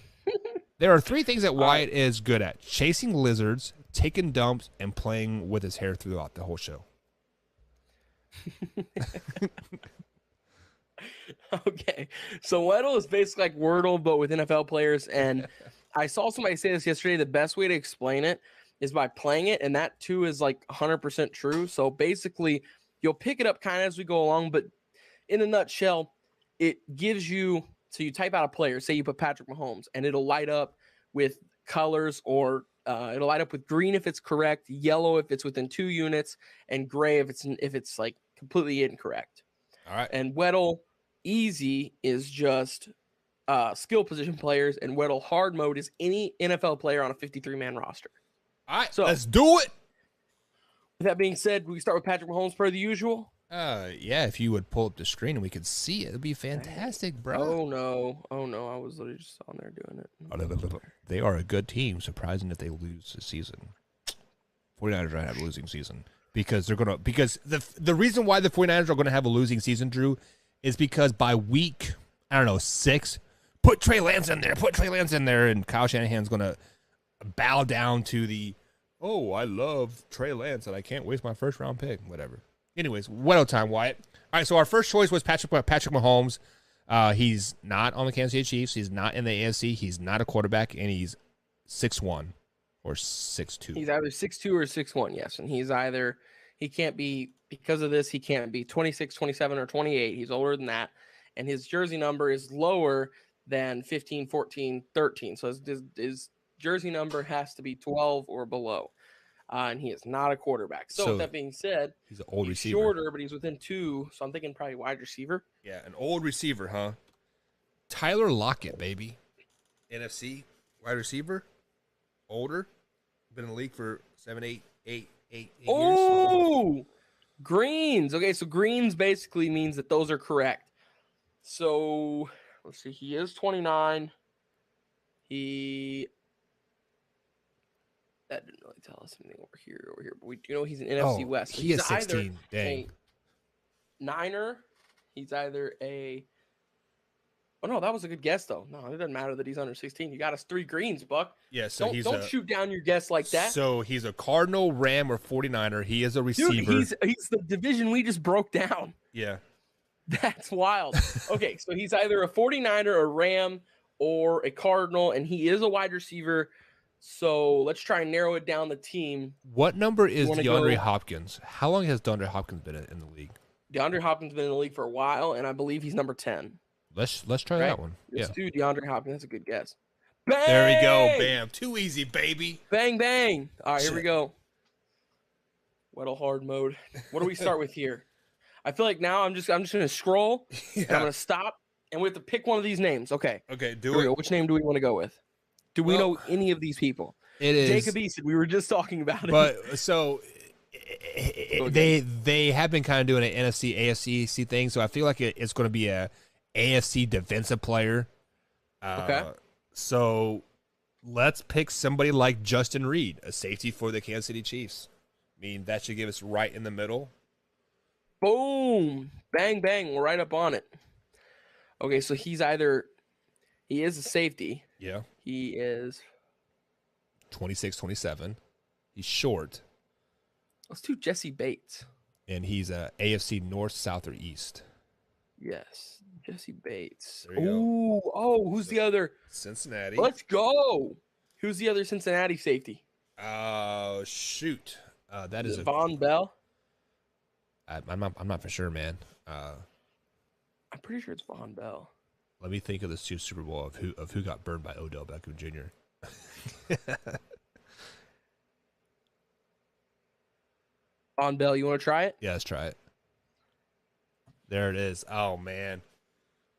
There are 3 things that Wyatt is good at: chasing lizards, taking dumps, and playing with his hair throughout the whole show. Okay, so Weddle is basically like Wordle, but with NFL players. And I saw somebody say this yesterday. The best way to explain it is by playing it, and that too is like 100% true. So basically, you'll pick it up kind of as we go along, but in a nutshell, it gives you. So you type out a player, say you put Patrick Mahomes, and it'll light up with colors, or it'll light up with green if it's correct, yellow if it's within 2 units, and gray if it's like completely incorrect. All right. And Weddle Easy is just skill position players, and Weddle Hard Mode is any NFL player on a 53-man roster. All right, so let's do it. With that being said, we can start with Patrick Mahomes per the usual. Yeah, if you would pull up the screen and we could see it, it'd be fantastic, bro. Oh no, I was literally just on there doing it. They are a good team. Surprising if they lose this season. 49ers are gonna have a losing season because the reason why the 49ers are gonna have a losing season, Drew, is because by week 6, put Trey Lance in there, and Kyle Shanahan's gonna bow down to the I love Trey Lance and I can't waste my first round pick, whatever. Anyways, Weddle time, Wyatt. All right, so our first choice was Patrick Mahomes. He's not on the Kansas City Chiefs. He's not in the AFC. He's not a quarterback, and he's 6'1" or 6'2". He's either 6'2" or 6'1", yes. And he can't be, because of this, he can't be 26, 27, or 28. He's older than that. And his jersey number is lower than 15, 14, 13. So his jersey number has to be 12 or below. And he is not a quarterback. So with that being said, he's an old receiver. Shorter, but he's within 2. So I'm thinking probably wide receiver. Yeah, an old receiver, huh? Tyler Lockett, baby. NFC wide receiver, older, been in the league for 8 years. Oh, greens. Okay, so greens basically means that those are correct. So let's see. He is 29. That didn't really tell us anything over here. But we do know he's an NFC West. He is 16. Dang. A Niner. He's either a. Oh no, that was a good guess though. No, it doesn't matter that he's under 16. You got us 3 greens, Buck. Yeah, so don't shoot down your guess like that. So he's a Cardinal, Ram, or 49er. He is a receiver. Dude, he's the division we just broke down. Yeah. That's wild. Okay, so he's either a 49er, a Ram, or a Cardinal, and he is a wide receiver. So let's try and narrow it down the team. What number is DeAndre Hopkins? How long has DeAndre Hopkins been in the league? DeAndre Hopkins has been in the league for a while, and I believe he's number 10. Let's try that one. Let's do DeAndre Hopkins. That's a good guess. Bang! There we go. Bam. Too easy, baby. Bang, bang. All right, here we go. Weddle hard mode. What do we start with here? I feel like now I'm just going to scroll, and I'm going to stop, and we have to pick one of these names. Okay. Okay, do it. Which name do we want to go with? Do we know any of these people? It is Jacob Eason. We were just talking about it. But so they have been kind of doing an NFC AFC thing, so I feel like it's going to be a AFC defensive player. Okay. So let's pick somebody like Justin Reed, a safety for the Kansas City Chiefs. I mean, that should give us right in the middle. Boom. Bang, bang. We're right up on it. Okay, so he is a safety. Yeah. He is 26, 27. He's short. Let's do Jesse Bates. And he's a AFC North, South, or East. Yes. Jesse Bates. There you go. Oh, who's the other? Cincinnati. Let's go. Who's the other Cincinnati safety? Shoot. That is Von Bell. I'm not for sure, man. I'm pretty sure it's Von Bell. Let me think of this Super Bowl of who got burned by Odell Beckham Jr. Von Bell, you want to try it? Yeah, let's try it. There it is. Oh, man.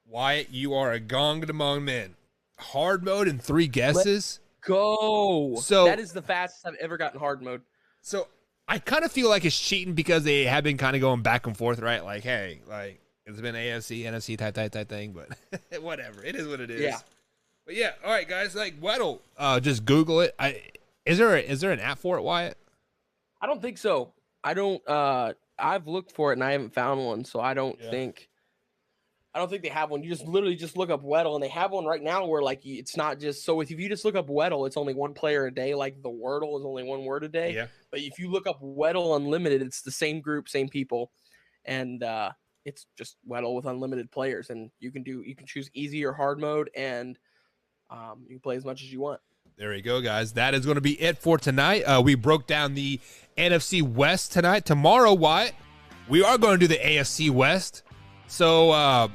Wyatt, you are a gong among men. Hard mode and 3 guesses. Let's go. So that is the fastest I've ever gotten hard mode. So I kind of feel like it's cheating because they have been kind of going back and forth, right? Like, hey, like it's been AFC, NFC type thing, but whatever. It is what it is. Yeah. But yeah, all right, guys. Like Weddle, just Google it. Is there an app for it, Wyatt? I don't think so. I don't. I've looked for it and I haven't found one, so I don't think. I don't think they have one. You just literally just look up Weddle, and they have one right now where like it's not just so. If you just look up Weddle, it's only one player a day. Like the Wordle is only one word a day. Yeah. But if you look up Weddle Unlimited, it's the same group, same people, and it's just Weddle with unlimited players, and you can choose easy or hard mode, and you can play as much as you want. There you go, guys. That is going to be it for tonight. We broke down the NFC West tonight. Tomorrow, Wyatt, we are going to do the AFC West. So